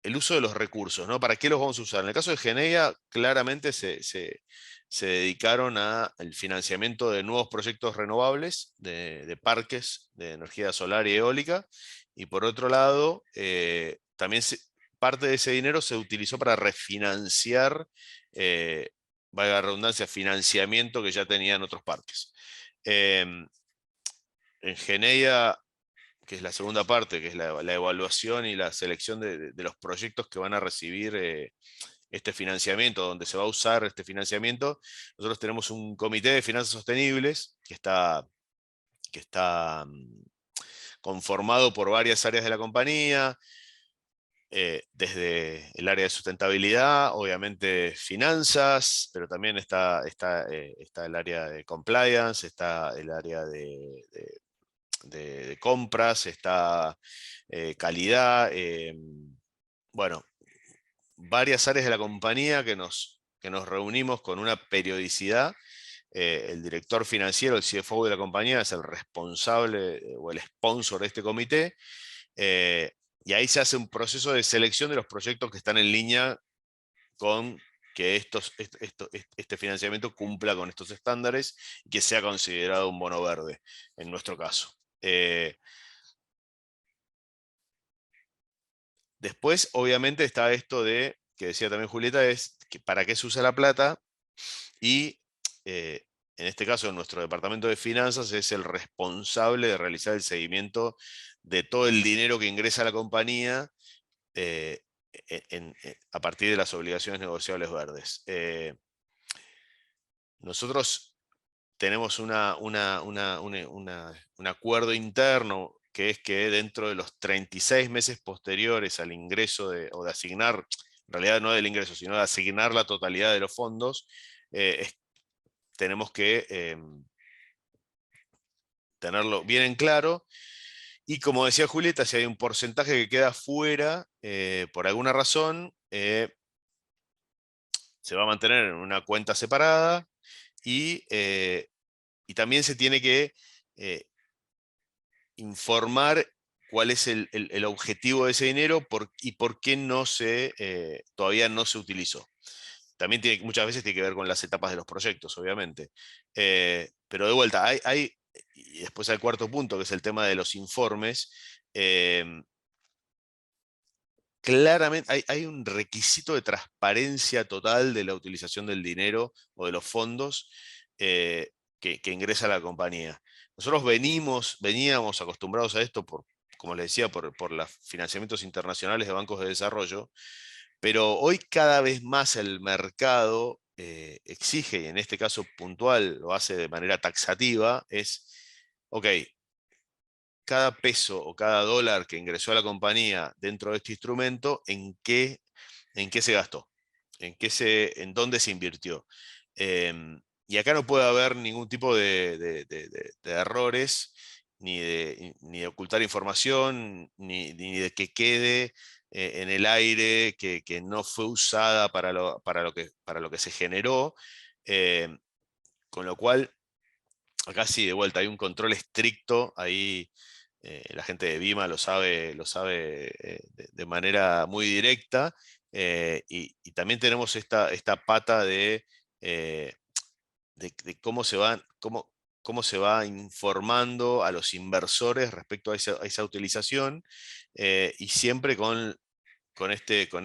[SPEAKER 2] el uso de los recursos, ¿no? ¿Para qué los vamos a usar? En el caso de Geneia, claramente se dedicaron al financiamiento de nuevos proyectos renovables, de parques de energía solar y eólica, y por otro lado, también parte de ese dinero se utilizó para refinanciar, valga la redundancia, financiamiento que ya tenían otros parques. En Geneia, que es la segunda parte, que es la evaluación y la selección de los proyectos que van a recibir este financiamiento, donde se va a usar este financiamiento. Nosotros tenemos un comité de finanzas sostenibles que está conformado por varias áreas de la compañía, desde el área de sustentabilidad, obviamente finanzas, pero también está el área de compliance, está el área de compras, está calidad, bueno, varias áreas de la compañía que nos reunimos con una periodicidad. El director financiero, el CFO de la compañía, es el responsable o el sponsor de este comité, y ahí se hace un proceso de selección de los proyectos que están en línea con que este financiamiento cumpla con estos estándares y que sea considerado un bono verde, en nuestro caso. Después, obviamente, está esto que decía también Julieta, es que para qué se usa la plata, y en este caso nuestro departamento de finanzas es el responsable de realizar el seguimiento de todo el dinero que ingresa a la compañía a partir de las obligaciones negociables verdes. Nosotros tenemos un acuerdo interno, que es que dentro de los 36 meses posteriores al ingreso o de asignar, en realidad no del ingreso, sino de asignar la totalidad de los fondos, tenemos que tenerlo bien en claro. Y como decía Julieta, si hay un porcentaje que queda fuera, por alguna razón, se va a mantener en una cuenta separada, y también se tiene que informar cuál es el objetivo de ese dinero y por qué todavía no se utilizó. también muchas veces tiene que ver con las etapas de los proyectos, obviamente. Pero de vuelta, y después al cuarto punto, que es el tema de los informes. Claramente hay un requisito de transparencia total de la utilización del dinero o de los fondos que ingresa a la compañía. Nosotros veníamos acostumbrados a esto, como les decía, por los financiamientos internacionales de bancos de desarrollo, pero hoy cada vez más el mercado exige, y en este caso puntual lo hace de manera taxativa, ok, cada peso o cada dólar que ingresó a la compañía dentro de este instrumento, en qué se gastó, en dónde se invirtió. Y acá no puede haber ningún tipo de errores, ni de ocultar información, ni de que quede en el aire, que no fue usada para lo que se generó. Con lo cual, acá sí, de vuelta, hay un control estricto, ahí la gente de Vima lo sabe de manera muy directa, y también tenemos esta pata eh, de cómo se va informando a los inversores respecto a esa utilización, y siempre con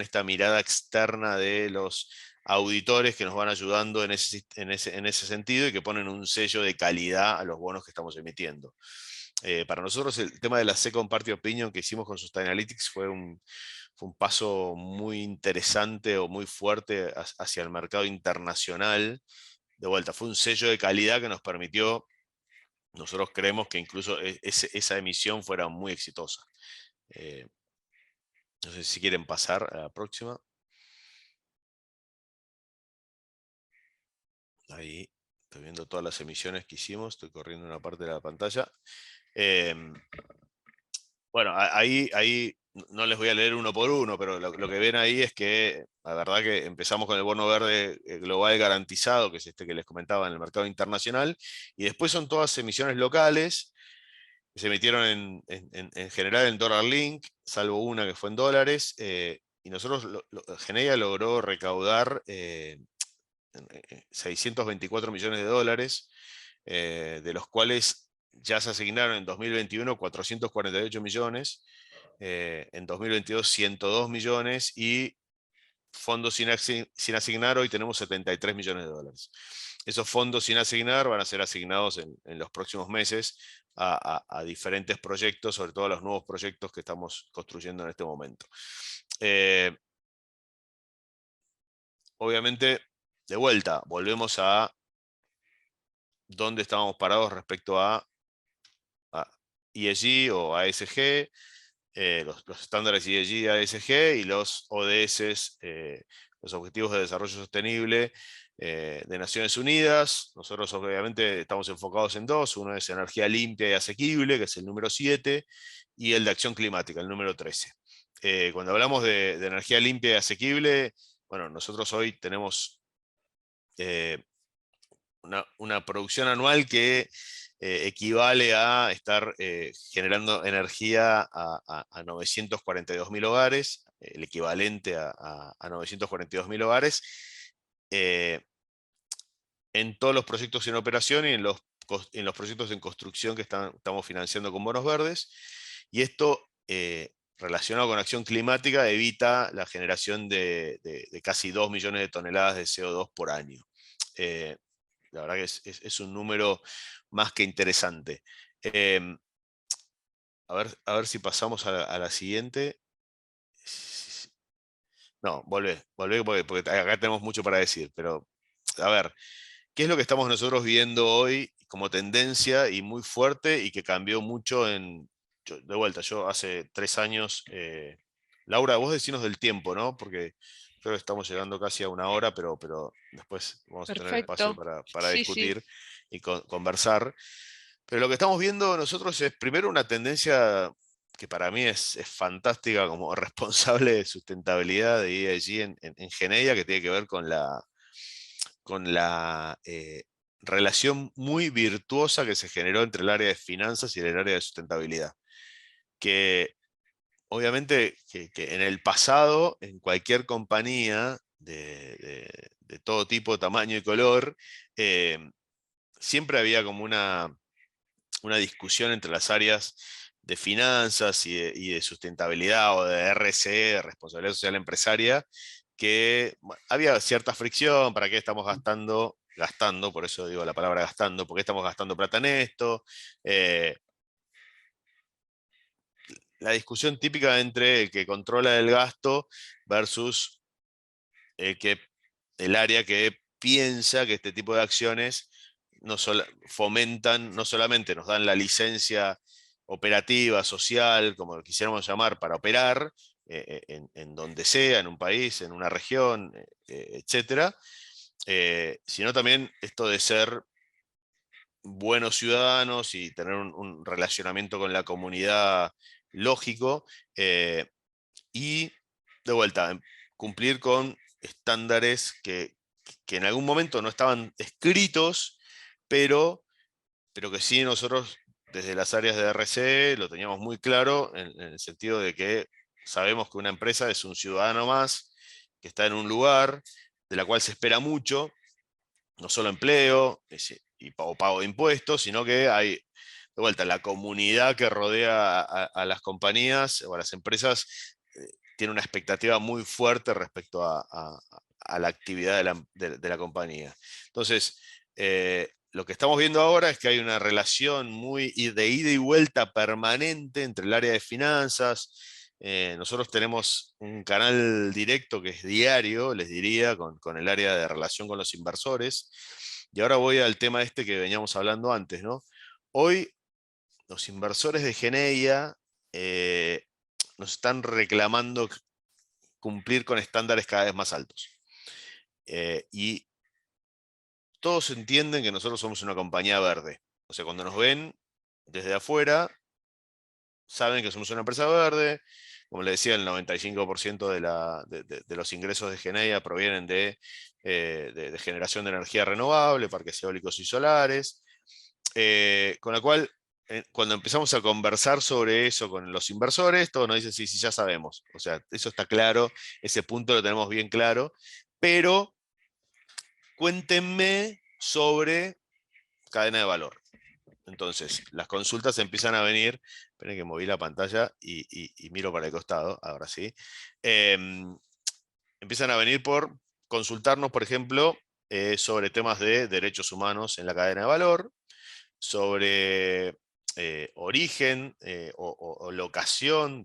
[SPEAKER 2] esta mirada externa de los auditores que nos van ayudando en ese sentido y que ponen un sello de calidad a los bonos que estamos emitiendo. Para nosotros el tema de la Second Party Opinion que hicimos con Sustainalytics fue un paso muy interesante o muy fuerte hacia el mercado internacional. De vuelta, fue un sello de calidad que nos permitió, nosotros creemos que incluso esa emisión fuera muy exitosa. No sé si quieren pasar a la próxima. Ahí estoy viendo todas las emisiones que hicimos, estoy corriendo una parte de la pantalla. Bueno, ahí no les voy a leer uno por uno, pero lo que ven ahí es que la verdad que empezamos con el bono verde global garantizado, que es este que les comentaba en el mercado internacional, y después son todas emisiones locales que se emitieron en general en Dollar Link, salvo una que fue en dólares, y nosotros, Geneia logró recaudar 624 millones de dólares, de los cuales ya se asignaron en 2021 448 millones, en 2022 102 millones, y fondos sin asignar hoy tenemos 73 millones de dólares. Esos fondos sin asignar van a ser asignados en los próximos meses a diferentes proyectos, sobre todo a los nuevos proyectos que estamos construyendo en este momento. Obviamente, de vuelta, volvemos a dónde estábamos parados respecto a ESG o ASG, los estándares ESG, ASG y los ODS, los Objetivos de Desarrollo Sostenible de Naciones Unidas. Nosotros obviamente estamos enfocados en dos: uno es energía limpia y asequible, que es el número 7, y el de acción climática, el número 13. Cuando hablamos de energía limpia y asequible, bueno, nosotros hoy tenemos una producción anual que equivale a estar generando energía a 942.000 hogares, el equivalente a 942.000 hogares, en todos los proyectos en operación y en los proyectos en construcción que estamos financiando con bonos verdes. Y esto, relacionado con acción climática, evita la generación de casi 2 millones de toneladas de CO2 por año. La verdad que es un número más que interesante. A ver si pasamos a la siguiente. No, volvé porque acá tenemos mucho para decir, pero a ver, ¿qué es lo que estamos nosotros viendo hoy como tendencia y muy fuerte y que cambió mucho de vuelta, yo hace 3 años, Laura, vos decinos del tiempo, ¿no? Porque creo que estamos llegando casi a una hora, pero después vamos a tener espacio
[SPEAKER 1] Perfecto.
[SPEAKER 2] para
[SPEAKER 1] Sí, sí.
[SPEAKER 2] discutir y conversar. Pero lo que estamos viendo nosotros es primero una tendencia que para mí es fantástica como responsable de sustentabilidad de ESG en Geneia, que tiene que ver con la relación muy virtuosa que se generó entre el área de finanzas y el área de sustentabilidad. Que obviamente que en el pasado, en cualquier compañía de de todo tipo, tamaño y color, siempre había como una discusión entre las áreas de finanzas y de sustentabilidad o de RSE, de responsabilidad social empresaria, que bueno, había cierta fricción. ¿Para qué estamos gastando, por eso digo la palabra gastando, por qué estamos gastando plata en esto? La discusión típica entre el que controla el gasto versus el área que piensa que este tipo de acciones fomentan, no solamente nos dan la licencia operativa, social, como lo quisiéramos llamar, para operar en donde sea, en un país, en una región, etcétera, sino también esto de ser buenos ciudadanos y tener un relacionamiento con la comunidad lógico, y de vuelta, cumplir con estándares que en algún momento no estaban escritos, pero que sí nosotros desde las áreas de RC lo teníamos muy claro en el sentido de que sabemos que una empresa es un ciudadano más, que está en un lugar de la cual se espera mucho, no solo empleo o pago de impuestos, sino que hay, de vuelta, la comunidad que rodea a las compañías o a las empresas tiene una expectativa muy fuerte respecto a la actividad de la compañía. Entonces, lo que estamos viendo ahora es que hay una relación muy de ida y vuelta permanente entre el área de finanzas. Nosotros tenemos un canal directo que es diario, les diría, con el área de relación con los inversores. Y ahora voy al tema este que veníamos hablando antes, ¿no? Hoy los inversores de Geneia nos están reclamando cumplir con estándares cada vez más altos. Y todos entienden que nosotros somos una compañía verde. O sea, cuando nos ven desde afuera, saben que somos una empresa verde. Como les decía, el 95% de los ingresos de Geneia provienen de generación de energía renovable, parques eólicos y solares. Con la cual, cuando empezamos a conversar sobre eso con los inversores, todos nos dicen, sí, sí, ya sabemos. O sea, eso está claro, ese punto lo tenemos bien claro, pero cuéntenme sobre cadena de valor. Entonces, las consultas empiezan a venir. Esperen que moví la pantalla y miro para el costado, ahora sí. Empiezan a venir por consultarnos, por ejemplo, sobre temas de derechos humanos en la cadena de valor, sobre origen o locación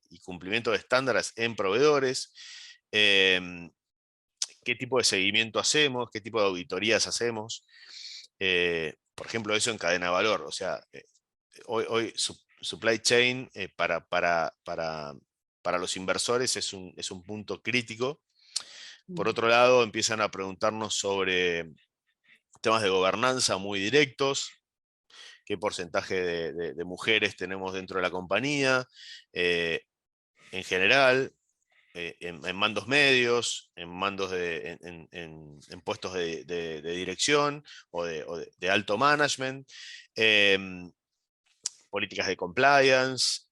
[SPEAKER 2] y cumplimiento de estándares en proveedores, qué tipo de seguimiento hacemos, qué tipo de auditorías hacemos. Por ejemplo, eso en cadena de valor. O sea, hoy supply chain para los inversores es un punto crítico. Por otro lado, empiezan a preguntarnos sobre temas de gobernanza muy directos, qué porcentaje de mujeres tenemos dentro de la compañía, en general, en mandos medios, en mandos en puestos de dirección o de alto management, políticas de compliance,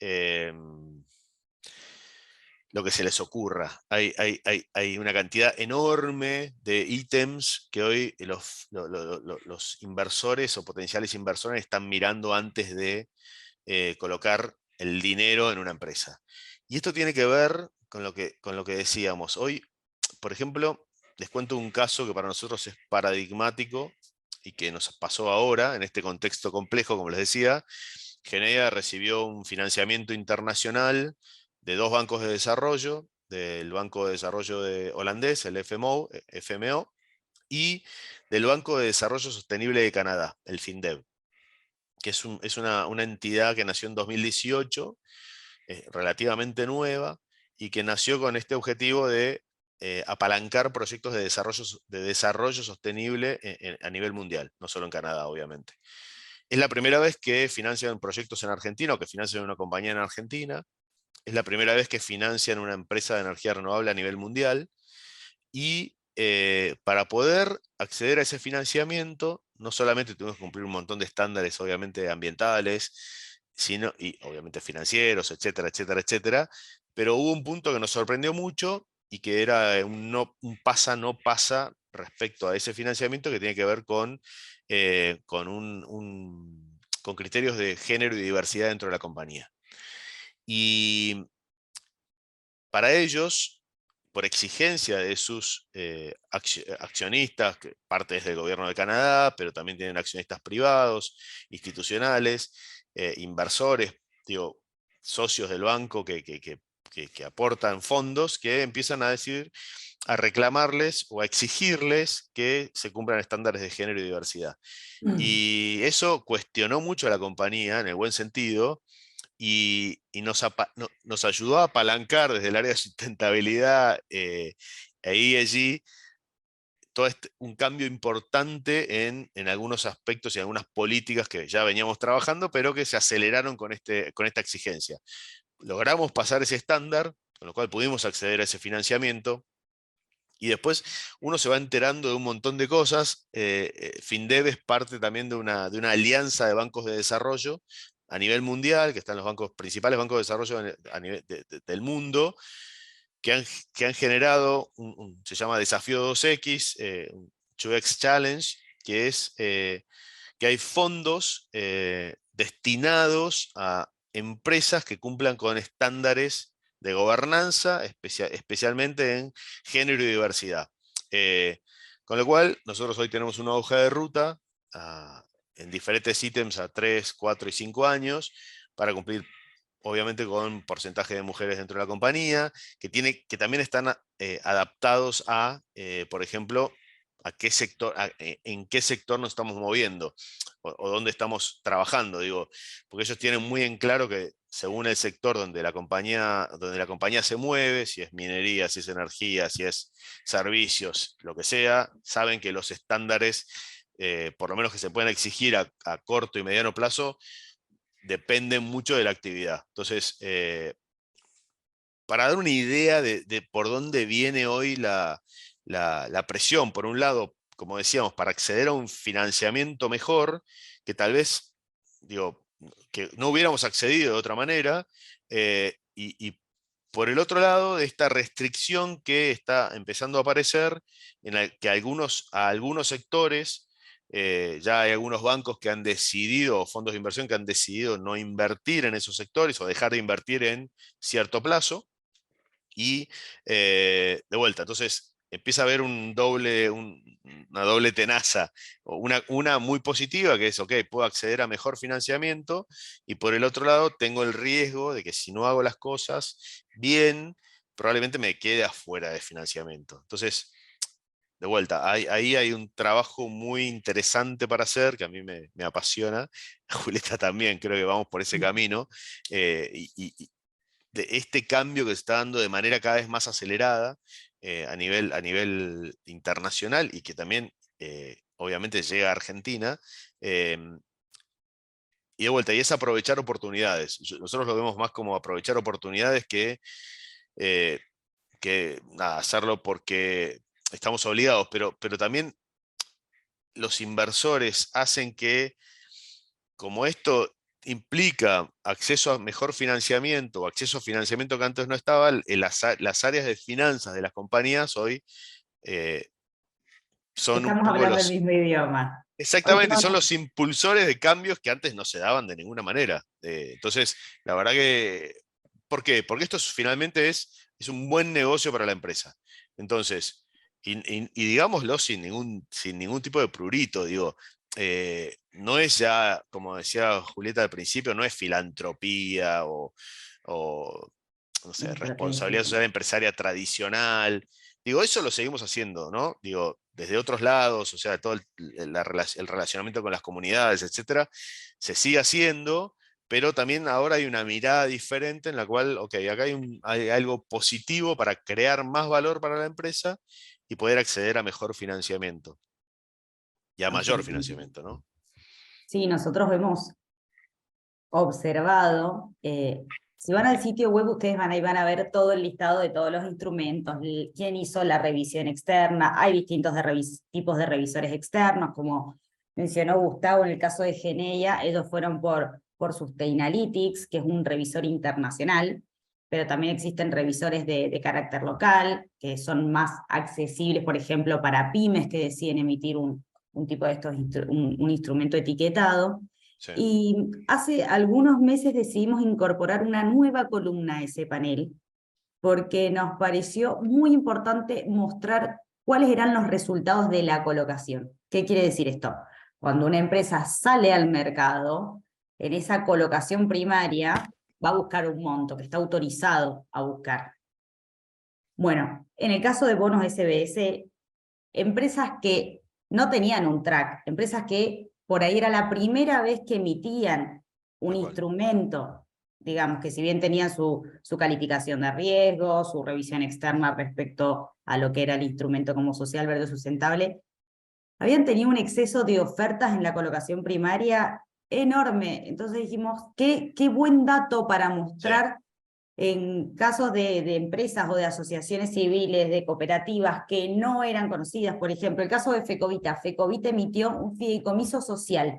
[SPEAKER 2] lo que se les ocurra. Hay una cantidad enorme de ítems que hoy los inversores o potenciales inversores están mirando antes de colocar el dinero en una empresa. Y esto tiene que ver con lo que decíamos. Hoy, por ejemplo, les cuento un caso que para nosotros es paradigmático y que nos pasó ahora, en este contexto complejo, como les decía. Geneia recibió un financiamiento internacional de dos bancos de desarrollo, del Banco de Desarrollo holandés, el FMO, y del Banco de Desarrollo Sostenible de Canadá, el FINDEB, que es una entidad que nació en 2018, relativamente nueva, y que nació con este objetivo de apalancar proyectos de desarrollo sostenible a nivel mundial, no solo en Canadá, obviamente. Es la primera vez que financian proyectos en Argentina o que financian una compañía en Argentina. Es la primera vez que financian una empresa de energía renovable a nivel mundial. Y para poder acceder a ese financiamiento, no solamente tuvimos que cumplir un montón de estándares, obviamente, ambientales, y obviamente financieros, etcétera, etcétera, etcétera, pero hubo un punto que nos sorprendió mucho y que era un pasa, no pasa respecto a ese financiamiento que tiene que ver con con criterios de género y diversidad dentro de la compañía. Y para ellos, por exigencia de sus accionistas, que parte es del gobierno de Canadá, pero también tienen accionistas privados, institucionales, inversores, digo, socios del banco que aportan fondos, que empiezan a decir, a reclamarles o a exigirles que se cumplan estándares de género y diversidad. Y eso cuestionó mucho a la compañía, en el buen sentido, y nos ayudó a apalancar desde el área de sustentabilidad e ESG todo un cambio importante en algunos aspectos y algunas políticas que ya veníamos trabajando, pero que se aceleraron con esta exigencia. Logramos pasar ese estándar, con lo cual pudimos acceder a ese financiamiento. Y después uno se va enterando de un montón de cosas. FinDev es parte también de una alianza de bancos de desarrollo a nivel mundial, que están los principales bancos de desarrollo a nivel del mundo, que han generado, se llama Desafío 2X, 2X Challenge, que es que hay fondos destinados a empresas que cumplan con estándares de gobernanza, especialmente en género y diversidad. Con lo cual, nosotros hoy tenemos una hoja de ruta en diferentes ítems a 3, 4 y 5 años para cumplir, obviamente, con porcentaje de mujeres dentro de la compañía, que también están adaptados a, por ejemplo, en qué sector nos estamos moviendo o dónde estamos trabajando, digo, porque ellos tienen muy en claro que según el sector donde la compañía se mueve, si es minería, si es energía, si es servicios, lo que sea, saben que los estándares, por lo menos que se pueden exigir a corto y mediano plazo, dependen mucho de la actividad. Entonces, para dar una idea de por dónde viene hoy la presión, por un lado, como decíamos, para acceder a un financiamiento mejor, que tal vez, digo, que no hubiéramos accedido de otra manera, y por el otro lado, de esta restricción que está empezando a aparecer, en la que a algunos sectores, ya hay algunos bancos que han decidido, fondos de inversión que han decidido no invertir en esos sectores o dejar de invertir en cierto plazo. Y de vuelta, entonces empieza a haber una doble tenaza, o una muy positiva, que es, ok, puedo acceder a mejor financiamiento, y por el otro lado tengo el riesgo de que si no hago las cosas bien, probablemente me quede afuera de financiamiento. Entonces, de vuelta, ahí hay un trabajo muy interesante para hacer, que a mí me apasiona. Julieta también, creo que vamos por ese camino. De este cambio que se está dando de manera cada vez más acelerada a nivel internacional, y que también obviamente llega a Argentina. Y de vuelta, y es aprovechar oportunidades. Nosotros lo vemos más como aprovechar oportunidades eh, que nada, hacerlo porque estamos obligados, pero también los inversores hacen que, como esto implica acceso a mejor financiamiento, o acceso a financiamiento que antes no estaba, las áreas de finanzas de las compañías hoy son un
[SPEAKER 3] Estamos
[SPEAKER 2] poco
[SPEAKER 3] hablando el mismo idioma. Hoy
[SPEAKER 2] exactamente, son los impulsores de cambios que antes no se daban de ninguna manera. Entonces, la verdad que, ¿por qué? Porque esto finalmente es un buen negocio para la empresa. Entonces, y digámoslo sin ningún tipo de prurito, digo, no es ya, como decía Julieta al principio, no es filantropía o, no sé, responsabilidad social empresaria tradicional. Digo, eso lo seguimos haciendo, ¿no? Digo, desde otros lados, o sea, todo el relacionamiento con las comunidades, etcétera, se sigue haciendo, pero también ahora hay una mirada diferente en la cual, ok, acá hay algo positivo para crear más valor para la empresa y poder acceder a mejor financiamiento y a mayor
[SPEAKER 3] Absolutamente.
[SPEAKER 2] financiamiento, ¿no?
[SPEAKER 3] Sí, nosotros hemos observado, si van al sitio web, ustedes van a ver todo el listado de todos los instrumentos, quién hizo la revisión externa, hay distintos tipos de revisores externos, como mencionó Gustavo, en el caso de Geneia, ellos fueron por Sustainalytics, que es un revisor internacional, pero también existen revisores de carácter local, que son más accesibles, por ejemplo, para pymes que deciden emitir un tipo de estos un instrumento etiquetado.
[SPEAKER 2] Sí.
[SPEAKER 3] Y hace algunos meses decidimos incorporar una nueva columna a ese panel, porque nos pareció muy importante mostrar cuáles eran los resultados de la colocación. ¿Qué quiere decir esto? Cuando una empresa sale al mercado, en esa colocación primaria va a buscar un monto que está autorizado a buscar. Bueno, en el caso de bonos SBS, empresas que no tenían un track, empresas que por ahí era la primera vez que emitían un instrumento, digamos que si bien tenían su calificación de riesgo, su revisión externa respecto a lo que era el instrumento como social verde sustentable, habían tenido un exceso de ofertas en la colocación primaria enorme. Entonces dijimos, qué buen dato para mostrar en casos de empresas o de asociaciones civiles, de cooperativas que no eran conocidas. Por ejemplo, el caso de Fecovita. Fecovita emitió un fideicomiso social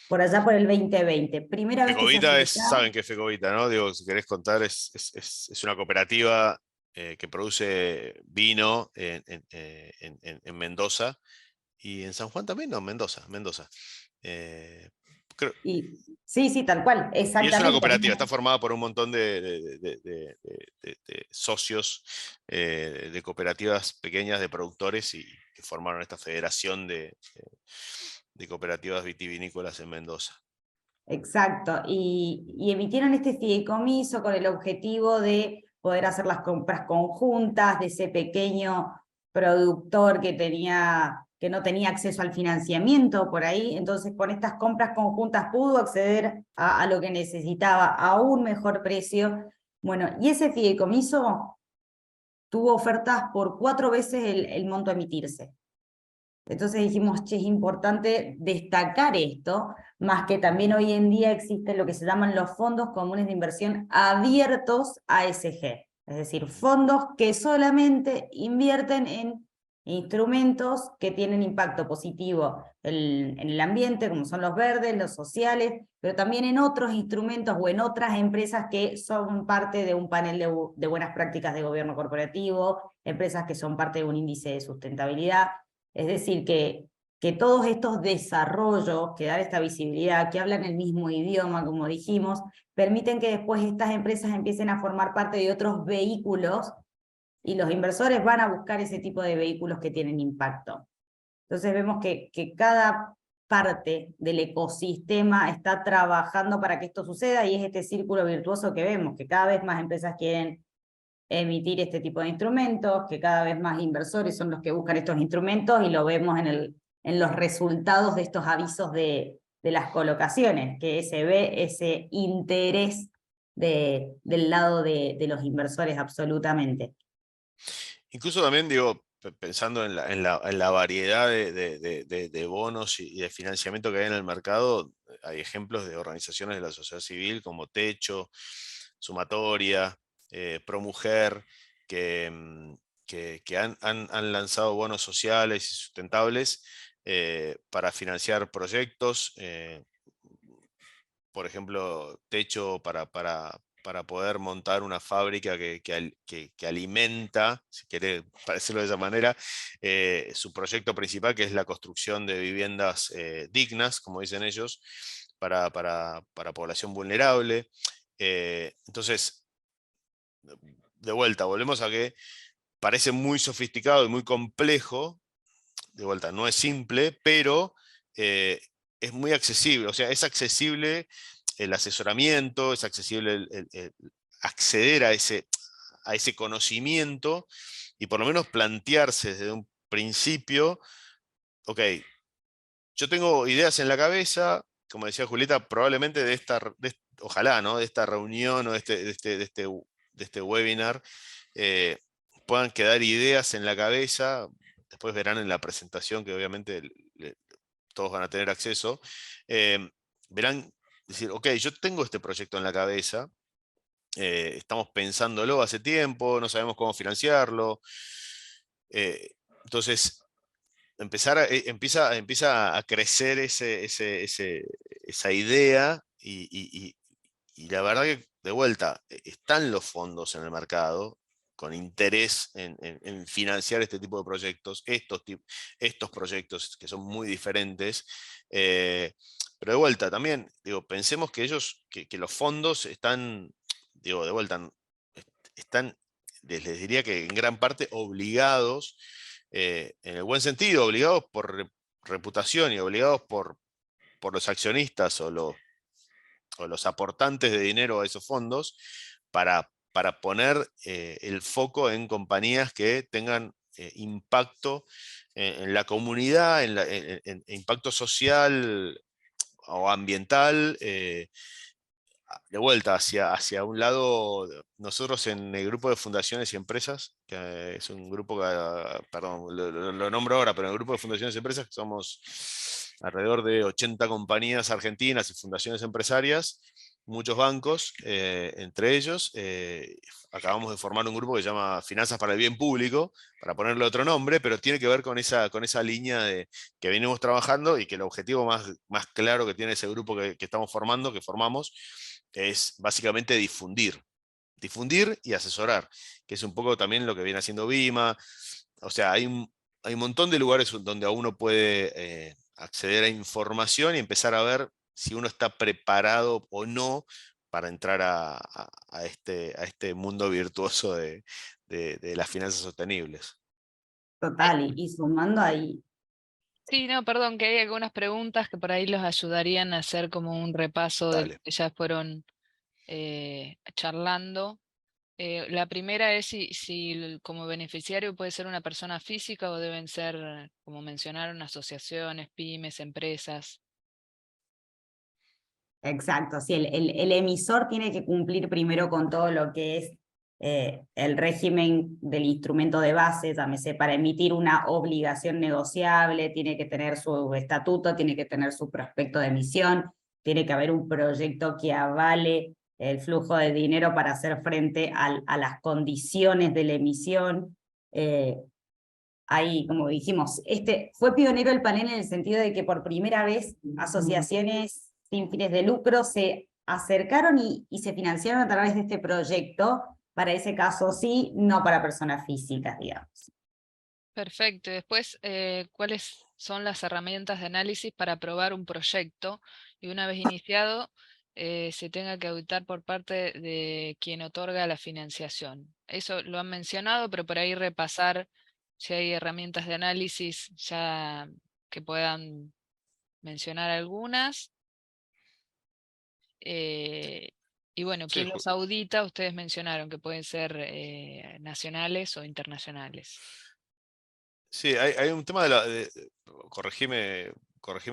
[SPEAKER 3] por allá por el 2020. Primera vez que se
[SPEAKER 2] Fecovita
[SPEAKER 3] habilitaba.
[SPEAKER 2] saben que es Fecovita, ¿no? Digo, si querés contar, es una cooperativa que produce vino en Mendoza. Y en San Juan también, no, Mendoza. Creo-
[SPEAKER 3] Sí, tal cual,
[SPEAKER 2] y es una
[SPEAKER 3] exactamente.
[SPEAKER 2] cooperativa, está formada por un montón de socios de cooperativas pequeñas de productores y que formaron esta federación de cooperativas vitivinícolas en Mendoza.
[SPEAKER 3] Exacto, y emitieron este fideicomiso con el objetivo de poder hacer las compras conjuntas de ese pequeño productor que no tenía acceso al financiamiento por ahí. Entonces con estas compras conjuntas pudo acceder a lo que necesitaba a un mejor precio. Bueno, y ese fideicomiso tuvo ofertas por 4 veces el monto a emitirse. Entonces dijimos, che, es importante destacar esto, más que también hoy en día existen lo que se llaman los fondos comunes de inversión abiertos a ESG, es decir, fondos que solamente invierten en instrumentos que tienen impacto positivo en el ambiente, como son los verdes, los sociales, pero también en otros instrumentos o en otras empresas que son parte de un panel de buenas prácticas de gobierno corporativo, empresas que son parte de un índice de sustentabilidad. Es decir, que todos estos desarrollos que dan esta visibilidad, que hablan el mismo idioma, como dijimos, permiten que después estas empresas empiecen a formar parte de otros vehículos y los inversores van a buscar ese tipo de vehículos que tienen impacto. Entonces vemos que cada parte del ecosistema está trabajando para que esto suceda y es este círculo virtuoso que vemos, que cada vez más empresas quieren emitir este tipo de instrumentos, que cada vez más inversores son los que buscan estos instrumentos y lo vemos en los resultados de estos avisos de las colocaciones, que se ve ese interés del lado de los inversores absolutamente.
[SPEAKER 2] Incluso también, digo, pensando en la variedad de bonos y de financiamiento que hay en el mercado, hay ejemplos de organizaciones de la sociedad civil como Techo, Sumatoria, ProMujer, que han lanzado bonos sociales y sustentables para financiar proyectos. Por ejemplo, Techo para poder montar una fábrica que alimenta, si quiere parecerlo de esa manera, su proyecto principal, que es la construcción de viviendas dignas, como dicen ellos, para población vulnerable. Entonces, de vuelta, volvemos a que parece muy sofisticado y muy complejo. De vuelta, no es simple, pero es muy accesible. O sea, es accesible el asesoramiento, es accesible el acceder a ese conocimiento y por lo menos plantearse desde un principio, ok, yo tengo ideas en la cabeza, como decía Julieta, probablemente ojalá, ¿no? De esta reunión o de este webinar, puedan quedar ideas en la cabeza. Después verán en la presentación que obviamente todos van a tener acceso. Verán, decir, ok, yo tengo este proyecto en la cabeza, estamos pensándolo hace tiempo, no sabemos cómo financiarlo. Entonces, empieza a crecer esa idea y y la verdad que, de vuelta, están los fondos en el mercado con interés en financiar este tipo de proyectos, estos proyectos que son muy diferentes. Pero de vuelta, también, digo, pensemos que que los fondos están, digo, de vuelta, están, les diría que en gran parte obligados, en el buen sentido, obligados por reputación y obligados por los accionistas o los aportantes de dinero a esos fondos para poner el foco en compañías que tengan impacto en la comunidad, impacto social o ambiental, de vuelta hacia un lado. Nosotros en el grupo de fundaciones y empresas, que es un grupo que, perdón, lo nombro ahora, pero en el grupo de fundaciones y empresas, que somos alrededor de 80 compañías argentinas y fundaciones empresarias, muchos bancos, entre ellos, acabamos de formar un grupo que se llama Finanzas para el Bien Público, para ponerle otro nombre, pero tiene que ver con esa línea que venimos trabajando, y que el objetivo más claro que tiene ese grupo que estamos formando, que formamos, es básicamente difundir y asesorar, que es un poco también lo que viene haciendo Vima. O sea, hay un montón de lugares donde uno puede acceder a información y empezar a ver si uno está preparado o no para entrar a este mundo virtuoso de las finanzas sostenibles.
[SPEAKER 3] Total, y sumando ahí,
[SPEAKER 1] Sí, no, perdón, que hay algunas preguntas que por ahí los ayudarían a hacer como un repaso de lo
[SPEAKER 2] Dale.
[SPEAKER 1] que ya fueron charlando. La primera es si como beneficiario puede ser una persona física o deben ser, como mencionaron, asociaciones, pymes, empresas.
[SPEAKER 3] exacto, sí, el emisor tiene que cumplir primero con todo lo que es el régimen del instrumento de base, llámese, para emitir una obligación negociable, tiene que tener su estatuto, tiene que tener su prospecto de emisión, tiene que haber un proyecto que avale el flujo de dinero para hacer frente a las condiciones de la emisión. Ahí, como dijimos, fue pionero el panel en el sentido de que por primera vez asociaciones sin fines de lucro se acercaron y se financiaron a través de este proyecto, para ese caso sí, no para personas físicas, digamos.
[SPEAKER 1] Perfecto. Y después, ¿cuáles son las herramientas de análisis para aprobar un proyecto? Y una vez iniciado, se tenga que auditar por parte de quien otorga la financiación. Eso lo han mencionado, pero por ahí repasar si hay herramientas de análisis ya que puedan mencionar algunas. Y bueno,
[SPEAKER 2] Sí,
[SPEAKER 1] ¿quién los audita? Ustedes mencionaron que pueden ser nacionales o internacionales.
[SPEAKER 2] sí, hay un tema corregime,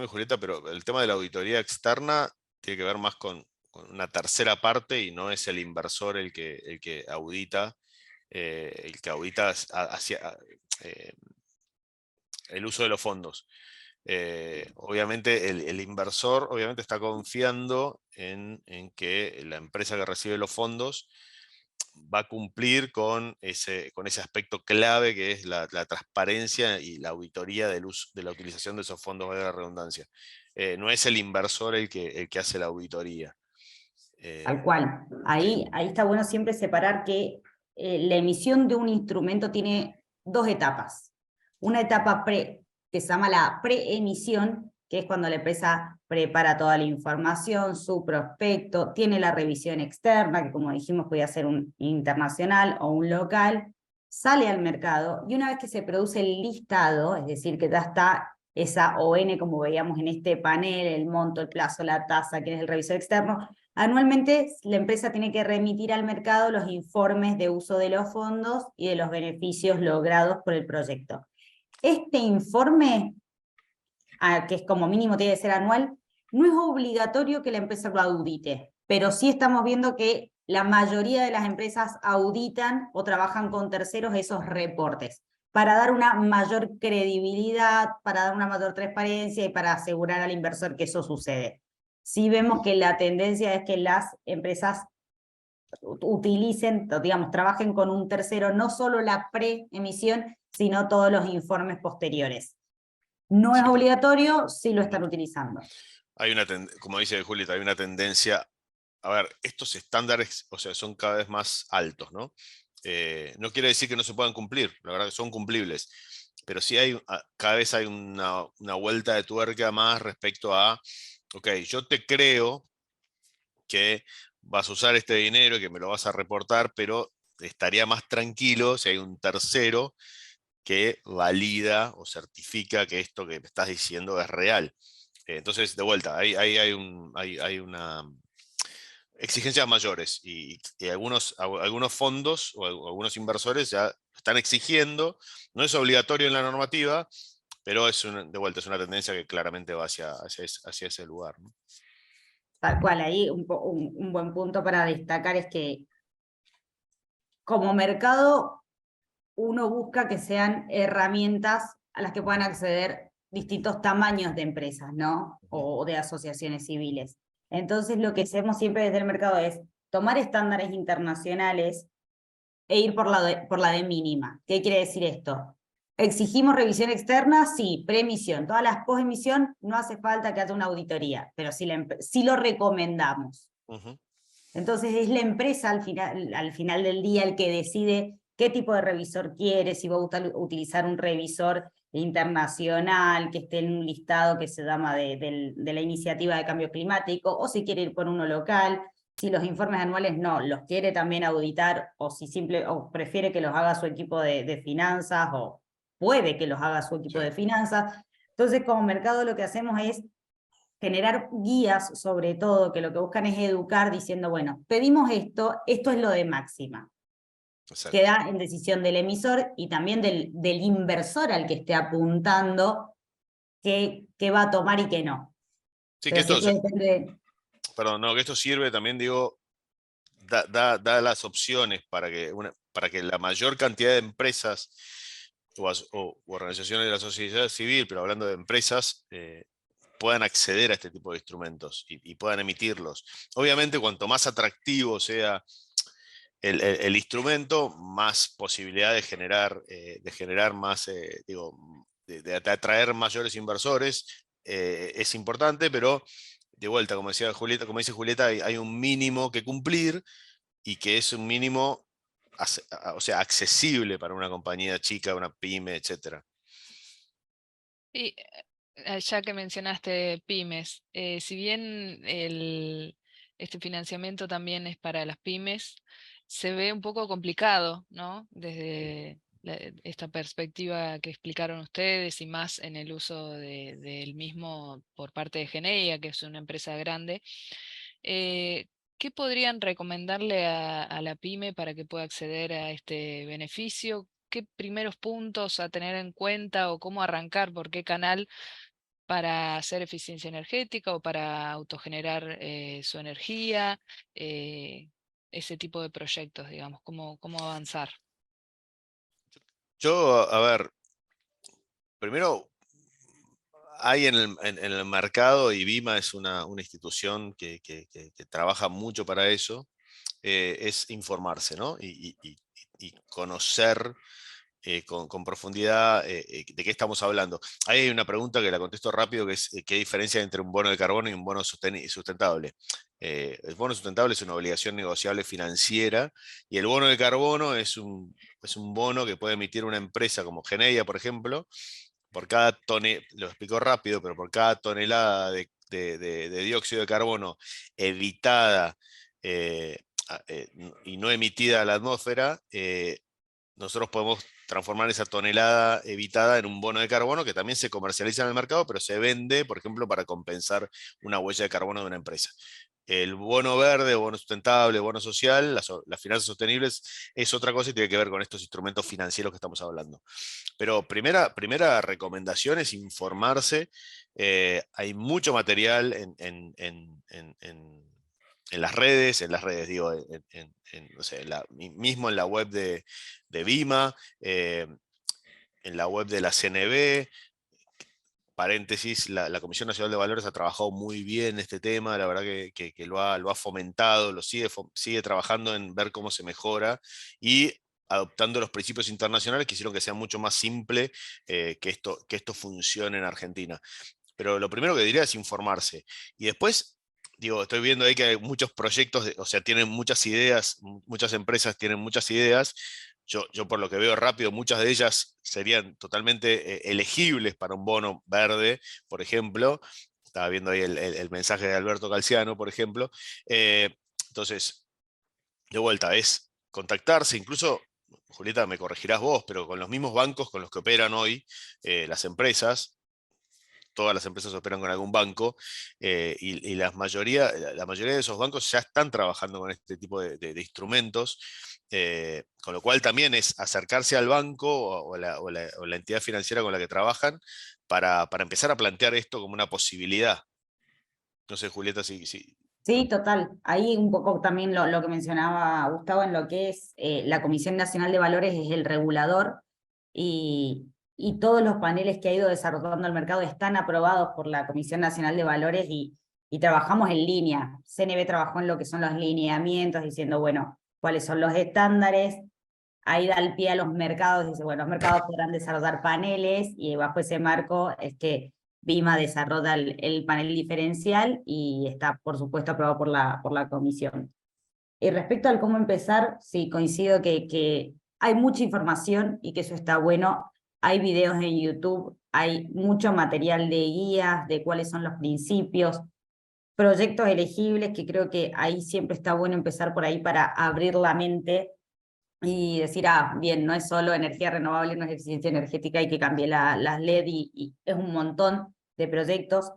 [SPEAKER 2] Julieta, pero el tema de la auditoría externa tiene que ver más con una tercera parte, y no es el inversor el que audita, hacia el uso de los fondos. Obviamente el inversor obviamente está confiando en que la empresa que recibe los fondos va a cumplir con ese aspecto clave, que es la transparencia y la auditoría de la utilización de esos fondos, valga la redundancia. No es el inversor el que hace la auditoría.
[SPEAKER 3] Tal cual.
[SPEAKER 2] Sí.
[SPEAKER 3] Ahí está bueno siempre separar que la emisión de un instrumento tiene dos etapas. Una etapa que se llama la preemisión, que es cuando la empresa prepara toda la información, su prospecto, tiene la revisión externa, que como dijimos podía ser un internacional o un local, sale al mercado, y una vez que se produce el listado, es decir, que ya está esa ON, como veíamos en este panel, el monto, el plazo, la tasa, quién es el revisor externo, anualmente la empresa tiene que remitir al mercado los informes de uso de los fondos y de los beneficios logrados por el proyecto. Este informe, que es como mínimo tiene que ser anual, no es obligatorio que la empresa lo audite, pero sí estamos viendo que la mayoría de las empresas auditan o trabajan con terceros esos reportes, para dar una mayor credibilidad, para dar una mayor transparencia y para asegurar al inversor que eso sucede. Sí vemos que la tendencia es que las empresas utilicen, digamos, trabajen con un tercero, no solo la preemisión, sino todos los informes posteriores. No es obligatorio, sí lo están utilizando.
[SPEAKER 2] Como dice Julieta, hay una tendencia a ver, estos estándares, o sea, son cada vez más altos, ¿no? No quiere decir que no se puedan cumplir, la verdad que son cumplibles, pero sí cada vez hay una vuelta de tuerca más respecto a, ok, yo te creo que vas a usar este dinero y que me lo vas a reportar, pero estaría más tranquilo si hay un tercero que valida o certifica que esto que me estás diciendo es real. Entonces, de vuelta, hay una exigencias mayores y algunos fondos o algunos inversores ya están exigiendo, no es obligatorio en la normativa, pero de vuelta es una tendencia que claramente va hacia ese lugar, ¿no?
[SPEAKER 3] Tal cual, ahí un buen punto para destacar es que como mercado uno busca que sean herramientas a las que puedan acceder distintos tamaños de empresas, ¿no? O de asociaciones civiles. Entonces, lo que hacemos siempre desde el mercado es tomar estándares internacionales e ir por la de mínima. ¿Qué quiere decir esto? ¿Exigimos revisión externa? Sí, preemisión. Todas las post-emisión no hace falta que haya una auditoría, pero sí lo recomendamos.
[SPEAKER 2] Uh-huh.
[SPEAKER 3] Entonces es la empresa al final del día el que decide qué tipo de revisor quiere, si va a utilizar un revisor internacional que esté en un listado que se llama de la iniciativa de cambio climático, o si quiere ir por uno local, si los informes anuales no, los quiere también auditar, o si o prefiere que los haga su equipo de finanzas, o puede que los haga su equipo de finanzas. Entonces, como mercado lo que hacemos es generar guías sobre todo, que lo que buscan es educar diciendo, bueno, pedimos esto es lo de máxima.
[SPEAKER 2] Exacto.
[SPEAKER 3] Queda en decisión del emisor y también del inversor al que esté apuntando qué va a tomar y qué no.
[SPEAKER 2] Sí,
[SPEAKER 3] Pero siempre depende...
[SPEAKER 2] perdón, no, que esto sirve también, digo, da las opciones para que la mayor cantidad de empresas o organizaciones de la sociedad civil, pero hablando de empresas, puedan acceder a este tipo de instrumentos y puedan emitirlos. Obviamente, cuanto más atractivo sea el instrumento, más posibilidad de generar más, digo, de atraer mayores inversores, es importante, pero de vuelta, como decía Julieta, como dice Julieta, hay un mínimo que cumplir y que es un mínimo, o sea, accesible para una compañía chica, una pyme, etc.
[SPEAKER 1] Y ya que mencionaste pymes, si bien este financiamiento también es para las pymes, se ve un poco complicado, ¿no? Desde esta perspectiva que explicaron ustedes y más en el uso del mismo por parte de Geneia, que es una empresa grande. ¿Qué podrían recomendarle a la pyme para que pueda acceder a este beneficio? ¿Qué primeros puntos a tener en cuenta o cómo arrancar, por qué canal para hacer eficiencia energética o para autogenerar su energía? Ese tipo de proyectos, digamos, cómo avanzar.
[SPEAKER 2] Yo, a ver, primero, hay en el mercado, y Vima es una institución que trabaja mucho para eso, es informarse, ¿no? Y conocer con profundidad de qué estamos hablando. Ahí hay una pregunta que la contesto rápido, que es ¿qué diferencia hay entre un bono de carbono y un bono sustentable? El bono sustentable es una obligación negociable financiera y el bono de carbono es un bono que puede emitir una empresa como Geneia, por ejemplo, por cada lo explico rápido, pero por cada tonelada de dióxido de carbono evitada eh, y no emitida a la atmósfera, nosotros podemos transformar esa tonelada evitada en un bono de carbono que también se comercializa en el mercado, pero se vende, por ejemplo, para compensar una huella de carbono de una empresa. El bono verde, bono sustentable, bono social, las finanzas sostenibles es otra cosa y tiene que ver con estos instrumentos financieros que estamos hablando. Pero primera recomendación es informarse. Hay mucho material en las redes, digo, no sé, mismo en la web de Vima, en la web de la CNB, paréntesis, la Comisión Nacional de Valores ha trabajado muy bien este tema, la verdad que lo ha fomentado, sigue trabajando en ver cómo se mejora y adoptando los principios internacionales que hicieron que sea mucho más simple que esto funcione en Argentina. Pero lo primero que diría es informarse. Y después, digo, estoy viendo ahí que hay muchos proyectos, o sea, tienen muchas ideas, muchas empresas tienen muchas ideas. Yo por lo que veo rápido, muchas de ellas serían totalmente elegibles para un bono verde, por ejemplo. Estaba viendo ahí el mensaje de Alberto Calciano, por ejemplo. Entonces, de vuelta, es contactarse, incluso, Julieta, me corregirás vos, pero con los mismos bancos con los que operan hoy las empresas. Todas las empresas operan con algún banco, y la mayoría de esos bancos ya están trabajando con este tipo de instrumentos, con lo cual también es acercarse al banco o la entidad financiera con la que trabajan para empezar a plantear esto como una posibilidad. No sé, Julieta, si.
[SPEAKER 3] Sí, total. Ahí un poco también lo que mencionaba Gustavo en lo que es la Comisión Nacional de Valores es el regulador y todos los paneles que ha ido desarrollando el mercado están aprobados por la Comisión Nacional de Valores y trabajamos en línea. CNB trabajó en lo que son los lineamientos, diciendo, bueno, cuáles son los estándares. Ahí da el pie a los mercados, dice, bueno, los mercados podrán desarrollar paneles y bajo ese marco es que BIMA desarrolla el panel diferencial y está, por supuesto, aprobado por la comisión. Y respecto al cómo empezar, sí, coincido que hay mucha información y que eso está bueno. Hay videos en YouTube, hay mucho material de guías, de cuáles son los principios, proyectos elegibles, que creo que ahí siempre está bueno empezar por ahí para abrir la mente y decir, bien, no es solo energía renovable, no es eficiencia energética, hay que cambiar las LED y es un montón de proyectos.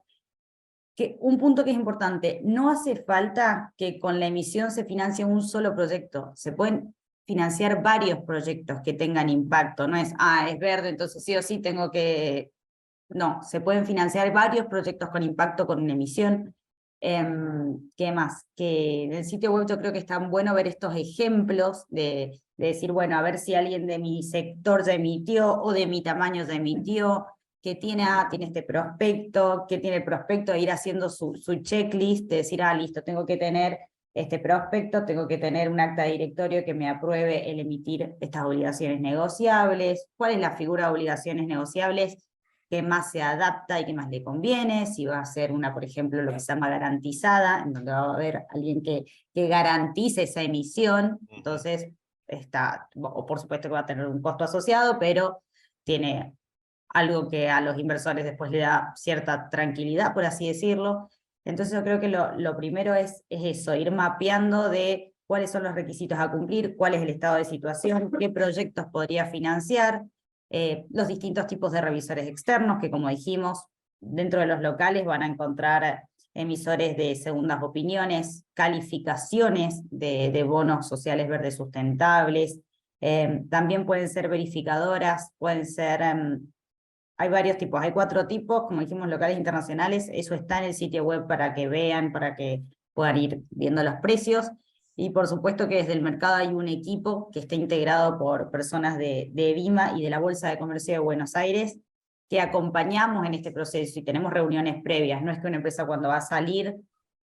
[SPEAKER 3] Un punto que es importante, no hace falta que con la emisión se financie un solo proyecto, se pueden financiar varios proyectos que tengan impacto, no es, es verde, entonces sí o sí tengo que... No, se pueden financiar varios proyectos con impacto con una emisión. ¿Qué más? Que en el sitio web yo creo que es tan bueno ver estos ejemplos de decir, bueno, a ver si alguien de mi sector ya emitió o de mi tamaño ya emitió, que tiene este prospecto, que tiene el prospecto de ir haciendo su checklist, de decir, listo, tengo que tener este prospecto, tengo que tener un acta de directorio que me apruebe el emitir estas obligaciones negociables, cuál es la figura de obligaciones negociables que más se adapta y que más le conviene, si va a ser una, por ejemplo, lo que se llama garantizada, en donde va a haber alguien que garantice esa emisión, entonces o por supuesto que va a tener un costo asociado, pero tiene algo que a los inversores después le da cierta tranquilidad, por así decirlo. Entonces yo creo que lo primero es eso, ir mapeando de cuáles son los requisitos a cumplir, cuál es el estado de situación, qué proyectos podría financiar, los distintos tipos de revisores externos, que como dijimos, dentro de los locales van a encontrar emisores de segundas opiniones, calificaciones de bonos sociales verdes sustentables, también pueden ser verificadoras, pueden ser... hay varios tipos, hay 4 tipos, como dijimos, locales e internacionales, eso está en el sitio web para que vean, para que puedan ir viendo los precios, y por supuesto que desde el mercado hay un equipo que está integrado por personas de BIMA y de la Bolsa de Comercio de Buenos Aires, que acompañamos en este proceso y tenemos reuniones previas, no es que una empresa cuando va a salir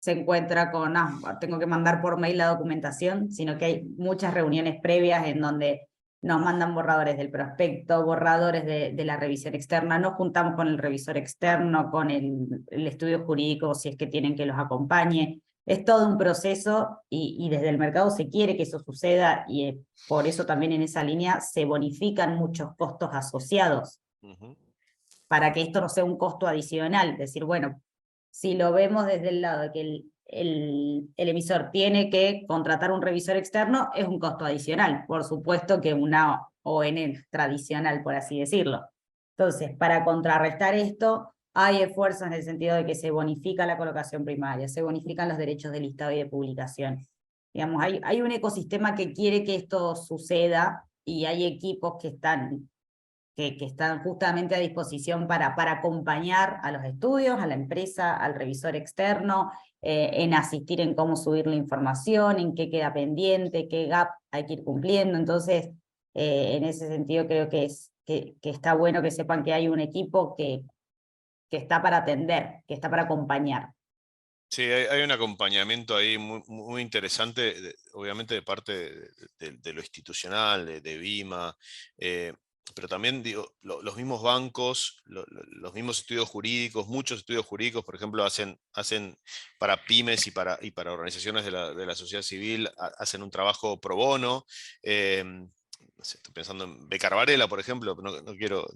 [SPEAKER 3] se encuentra con, tengo que mandar por mail la documentación, sino que hay muchas reuniones previas en donde nos mandan borradores del prospecto, borradores de la revisión externa, nos juntamos con el revisor externo, con el estudio jurídico, si es que tienen que los acompañe. Es todo un proceso y desde el mercado se quiere que eso suceda y por eso también en esa línea se bonifican muchos costos asociados para que esto no sea un costo adicional. Decir, bueno, si lo vemos desde el lado de que el emisor tiene que contratar un revisor externo, es un costo adicional, por supuesto que una ON tradicional, por así decirlo. Entonces, para contrarrestar esto, hay esfuerzos en el sentido de que se bonifica la colocación primaria, se bonifican los derechos de listado y de publicación. Digamos, hay un ecosistema que quiere que esto suceda y hay equipos que están justamente a disposición para acompañar a los estudios, a la empresa, al revisor externo, en asistir en cómo subir la información, en qué queda pendiente, qué gap hay que ir cumpliendo. Entonces, en ese sentido creo que está bueno que sepan que hay un equipo que está para atender, que está para acompañar.
[SPEAKER 2] Sí, hay un acompañamiento ahí muy interesante, obviamente de parte de lo institucional, de BIMA. pero también digo, los mismos bancos, los mismos estudios jurídicos, muchos estudios jurídicos, por ejemplo, hacen para pymes y para organizaciones de la sociedad civil, hacen un trabajo pro bono. No sé, estoy pensando en Becar Varela, por ejemplo, no quiero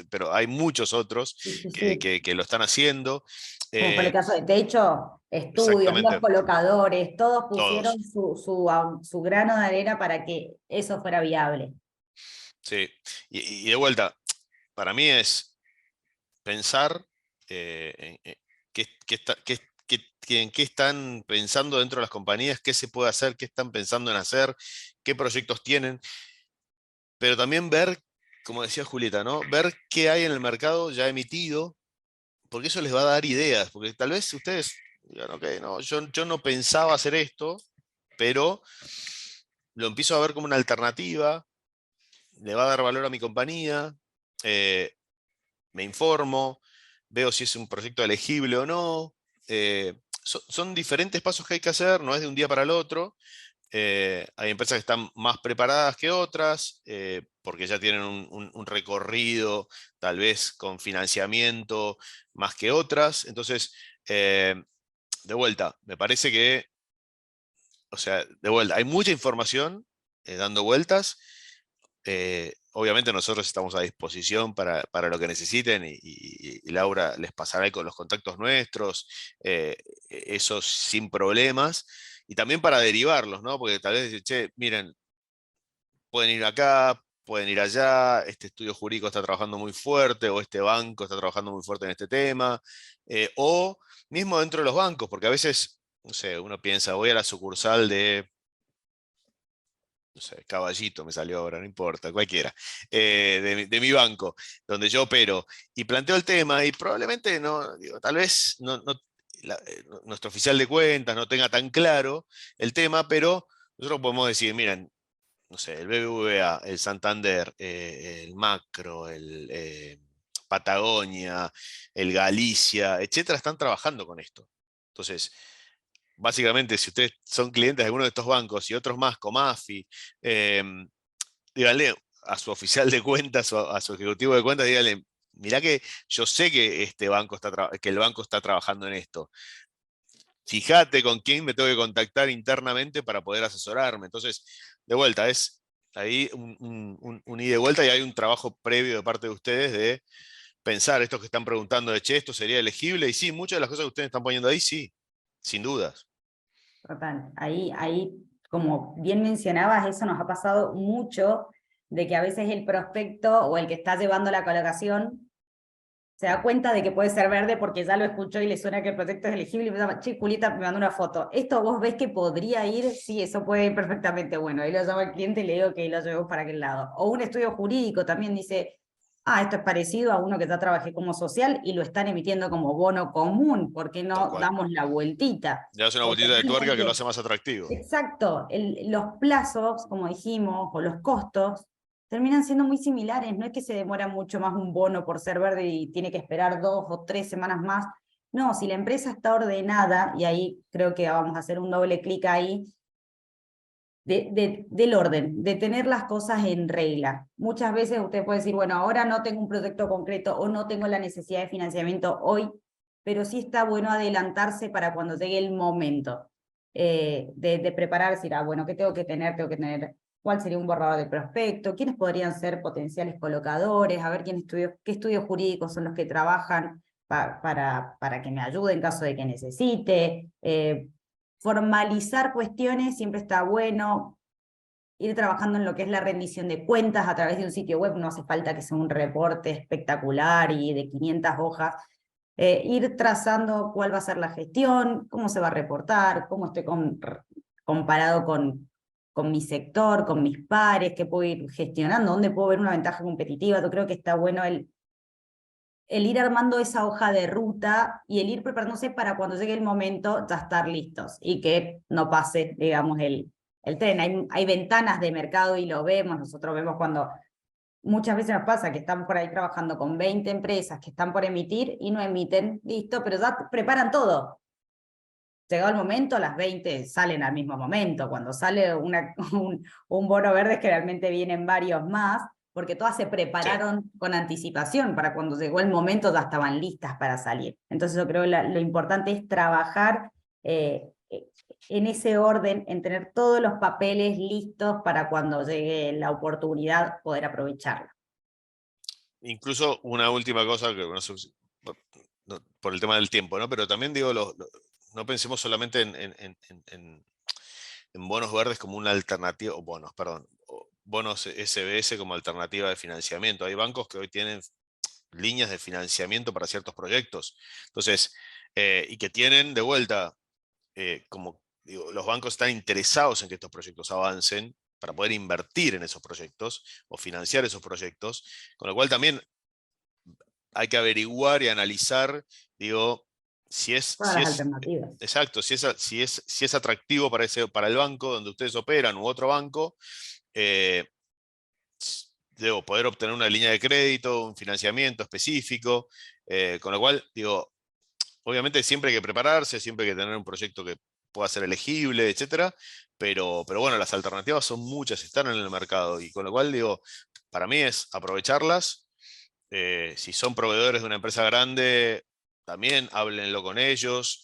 [SPEAKER 2] pero hay muchos otros
[SPEAKER 3] Sí, sí,
[SPEAKER 2] que,
[SPEAKER 3] sí.
[SPEAKER 2] que- que lo están haciendo.
[SPEAKER 3] Como fue el
[SPEAKER 2] Eh,
[SPEAKER 3] caso de Techo, estudios, los
[SPEAKER 2] exactamente,
[SPEAKER 3] colocadores, todos pusieron
[SPEAKER 2] todos.
[SPEAKER 3] su grano de arena para que eso fuera viable.
[SPEAKER 2] Sí. Y de vuelta, para mí es pensar en qué están pensando dentro de las compañías, qué se puede hacer, qué están pensando en hacer, qué proyectos tienen, pero también ver, como decía Julieta, ¿no? Ver qué hay en el mercado ya emitido, porque eso les va a dar ideas, porque tal vez ustedes digan, ok, no, yo no pensaba hacer esto, pero lo empiezo a ver como una alternativa, le va a dar valor a mi compañía, eh, me informo, veo si es un proyecto elegible o no. Son diferentes pasos que hay que hacer, no es de un día para el otro. Hay empresas que están más preparadas que otras, porque ya tienen un recorrido, tal vez con financiamiento, más que otras. Entonces, de vuelta, me parece que, o sea, de vuelta, hay mucha información dando vueltas. Obviamente nosotros estamos a disposición para lo que necesiten y Laura les pasará con los contactos nuestros, eso sin problemas. Y también para derivarlos, ¿no? Porque tal vez decir, che, miren, pueden ir acá, pueden ir allá, este estudio jurídico está trabajando muy fuerte, o este banco está trabajando muy fuerte en este tema, o mismo dentro de los bancos, porque a veces, no sé, uno piensa, voy a la sucursal de no sé, Caballito me salió ahora, no importa, cualquiera, de mi banco, donde yo opero, y planteo el tema, y probablemente no, digo, tal vez nuestro oficial de cuentas no tenga tan claro el tema, pero nosotros podemos decir, miren, no sé, el BBVA, el Santander, el Macro, el Patagonia, el Galicia, etcétera, están trabajando con esto. Entonces, básicamente, si ustedes son clientes de alguno de estos bancos y otros más, Comafi, díganle a su oficial de cuentas o a su ejecutivo de cuentas, díganle, mirá que yo sé que que el banco está trabajando en esto. Fíjate con quién me tengo que contactar internamente para poder asesorarme. Entonces, de vuelta, es ahí un ida y de vuelta y hay un trabajo previo de parte de ustedes de pensar estos que están preguntando de, che, esto sería elegible. Y sí, muchas de las cosas que ustedes están poniendo ahí, sí, sin dudas.
[SPEAKER 3] Total. Ahí, como bien mencionabas, eso nos ha pasado mucho, de que a veces el prospecto o el que está llevando la colocación se da cuenta de que puede ser verde porque ya lo escuchó y le suena que el proyecto es elegible y me llama, che, Julieta, me mandó una foto. ¿Esto vos ves que podría ir? Sí, eso puede ir perfectamente. Bueno, ahí lo llamo al cliente y le digo que lo llevemos para aquel lado. O un estudio jurídico también dice, esto es parecido a uno que ya trabajé como social y lo están emitiendo como bono común, ¿por qué
[SPEAKER 2] Tal
[SPEAKER 3] no
[SPEAKER 2] cual.
[SPEAKER 3] damos la vueltita?
[SPEAKER 2] Le das una
[SPEAKER 3] Porque
[SPEAKER 2] vueltita de tuerca que lo
[SPEAKER 3] realmente,
[SPEAKER 2] hace más atractivo.
[SPEAKER 3] exacto, los plazos, como dijimos, o los costos, terminan siendo muy similares. No es que se demora mucho más un bono por ser verde y tiene que esperar 2 o 3 semanas más. No, si la empresa está ordenada, y ahí creo que vamos a hacer un doble clic ahí, del orden, de tener las cosas en regla. Muchas veces usted puede decir, bueno, ahora no tengo un proyecto concreto o no tengo la necesidad de financiamiento hoy, pero sí está bueno adelantarse para cuando llegue el momento de prepararse, bueno, ¿qué tengo que tener? Tengo que tener cuál sería un borrador de prospecto, quiénes podrían ser potenciales colocadores, a ver qué estudios jurídicos son los que trabajan para que me ayude en caso de que necesite. Formalizar cuestiones siempre está bueno, ir trabajando en lo que es la rendición de cuentas a través de un sitio web, no hace falta que sea un reporte espectacular y de 500 hojas, ir trazando cuál va a ser la gestión, cómo se va a reportar, cómo estoy comparado con mi sector, con mis pares, qué puedo ir gestionando, dónde puedo ver una ventaja competitiva. Yo creo que está bueno el ir armando esa hoja de ruta y el ir preparándose para cuando llegue el momento ya estar listos y que no pase, digamos, el tren. Hay ventanas de mercado y lo vemos, nosotros vemos cuando muchas veces nos pasa que estamos por ahí trabajando con 20 empresas que están por emitir y no emiten, listo, pero ya preparan todo. Llegado el momento, las 20 salen al mismo momento. Cuando sale un bono verde, generalmente vienen varios más, porque todas se prepararon con anticipación, para cuando llegó el momento ya estaban listas para salir. Entonces yo creo que lo importante es trabajar en ese orden, en tener todos los papeles listos para cuando llegue la oportunidad poder aprovecharla.
[SPEAKER 2] Incluso una última cosa que no sé por el tema del tiempo, ¿no? Pero también digo, no pensemos solamente en bonos verdes como una alternativa, o bonos, perdón, o bonos SBS como alternativa de financiamiento. Hay bancos que hoy tienen líneas de financiamiento para ciertos proyectos. Entonces, y que tienen de vuelta, como digo, los bancos están interesados en que estos proyectos avancen para poder invertir en esos proyectos o financiar esos proyectos, con lo cual también hay que averiguar y analizar, digo,
[SPEAKER 3] Todas las alternativas.
[SPEAKER 2] exacto, si es atractivo para el banco donde ustedes operan u otro banco, debo poder obtener una línea de crédito, un financiamiento específico, con lo cual, digo, obviamente siempre hay que prepararse, siempre hay que tener un proyecto que pueda ser elegible, etcétera, pero bueno, las alternativas son muchas, están en el mercado, y con lo cual, digo, para mí es aprovecharlas. Si son proveedores de una empresa grande, también háblenlo con ellos,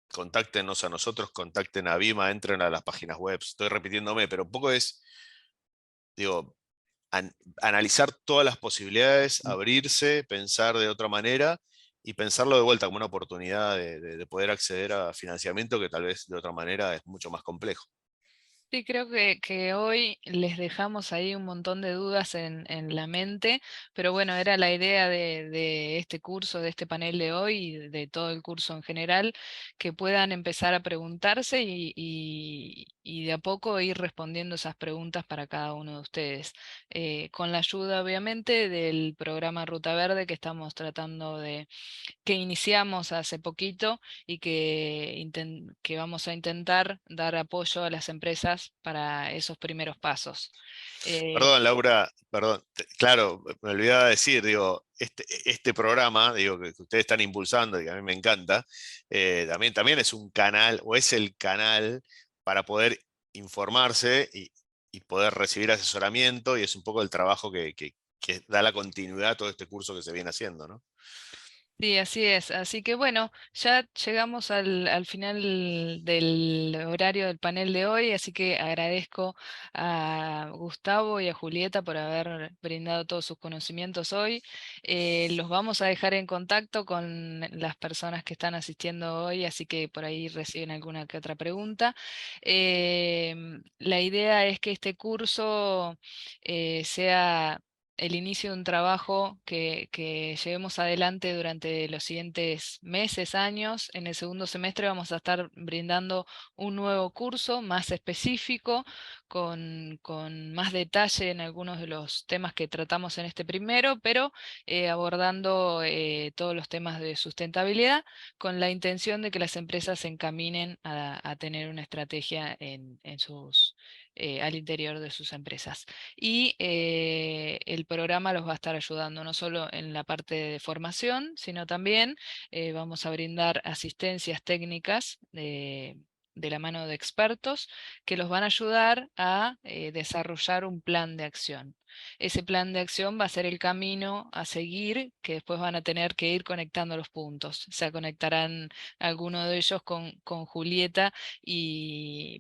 [SPEAKER 2] contáctenos a nosotros, contacten a Vima, entren a las páginas web. Estoy repitiéndome, pero un poco es, digo, analizar todas las posibilidades, abrirse, pensar de otra manera y pensarlo de vuelta como una oportunidad de poder acceder a financiamiento que tal vez de otra manera es mucho más complejo.
[SPEAKER 1] Sí, creo que hoy les dejamos ahí un montón de dudas en la mente, pero bueno, era la idea de este curso, de este panel de hoy y de todo el curso en general, que puedan empezar a preguntarse y de a poco ir respondiendo esas preguntas para cada uno de ustedes. Con la ayuda, obviamente, del programa Ruta Verde que estamos tratando que iniciamos hace poquito y que vamos a intentar dar apoyo a las empresas para esos primeros pasos.
[SPEAKER 2] Perdón, Laura, perdón, claro, me olvidaba decir, digo, este programa, digo, que ustedes están impulsando y que a mí me encanta, también es un canal, o es el canal para poder informarse y poder recibir asesoramiento, y es un poco el trabajo que da la continuidad a todo este curso que se viene haciendo, ¿no?
[SPEAKER 1] Sí, así es. Así que bueno, ya llegamos al final del horario del panel de hoy, así que agradezco a Gustavo y a Julieta por haber brindado todos sus conocimientos hoy. Los vamos a dejar en contacto con las personas que están asistiendo hoy, así que por ahí reciben alguna que otra pregunta. La idea es que este curso sea el inicio de un trabajo que llevemos adelante durante los siguientes meses, años. En el segundo semestre vamos a estar brindando un nuevo curso más específico, con más detalle en algunos de los temas que tratamos en este primero, pero abordando todos los temas de sustentabilidad, con la intención de que las empresas se encaminen a tener una estrategia al interior de sus empresas. Y el programa los va a estar ayudando no solo en la parte de formación, sino también vamos a brindar asistencias técnicas de la mano de expertos que los van a ayudar a desarrollar un plan de acción. Ese plan de acción va a ser el camino a seguir, que después van a tener que ir conectando los puntos. Se conectarán algunos de ellos con Julieta,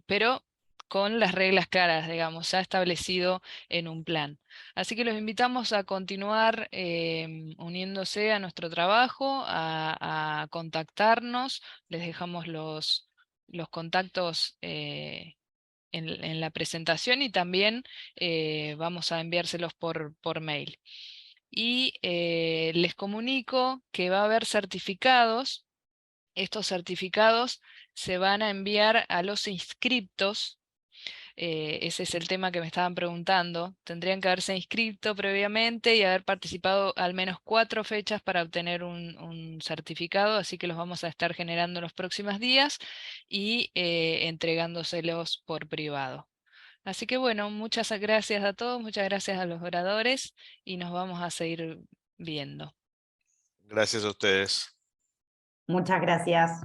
[SPEAKER 1] pero con las reglas claras, digamos, ya establecido en un plan. Así que los invitamos a continuar uniéndose a nuestro trabajo, a contactarnos. Les dejamos los contactos en la presentación y también vamos a enviárselos por mail. Y les comunico que va a haber certificados. Estos certificados se van a enviar a los inscriptos. Ese es el tema que me estaban preguntando. Tendrían que haberse inscrito previamente y haber participado al menos 4 fechas para obtener un certificado, así que los vamos a estar generando en los próximos días y entregándoselos por privado. Así que bueno, muchas gracias a todos, muchas gracias a los oradores y nos vamos a seguir viendo.
[SPEAKER 2] Gracias a ustedes.
[SPEAKER 3] Muchas gracias.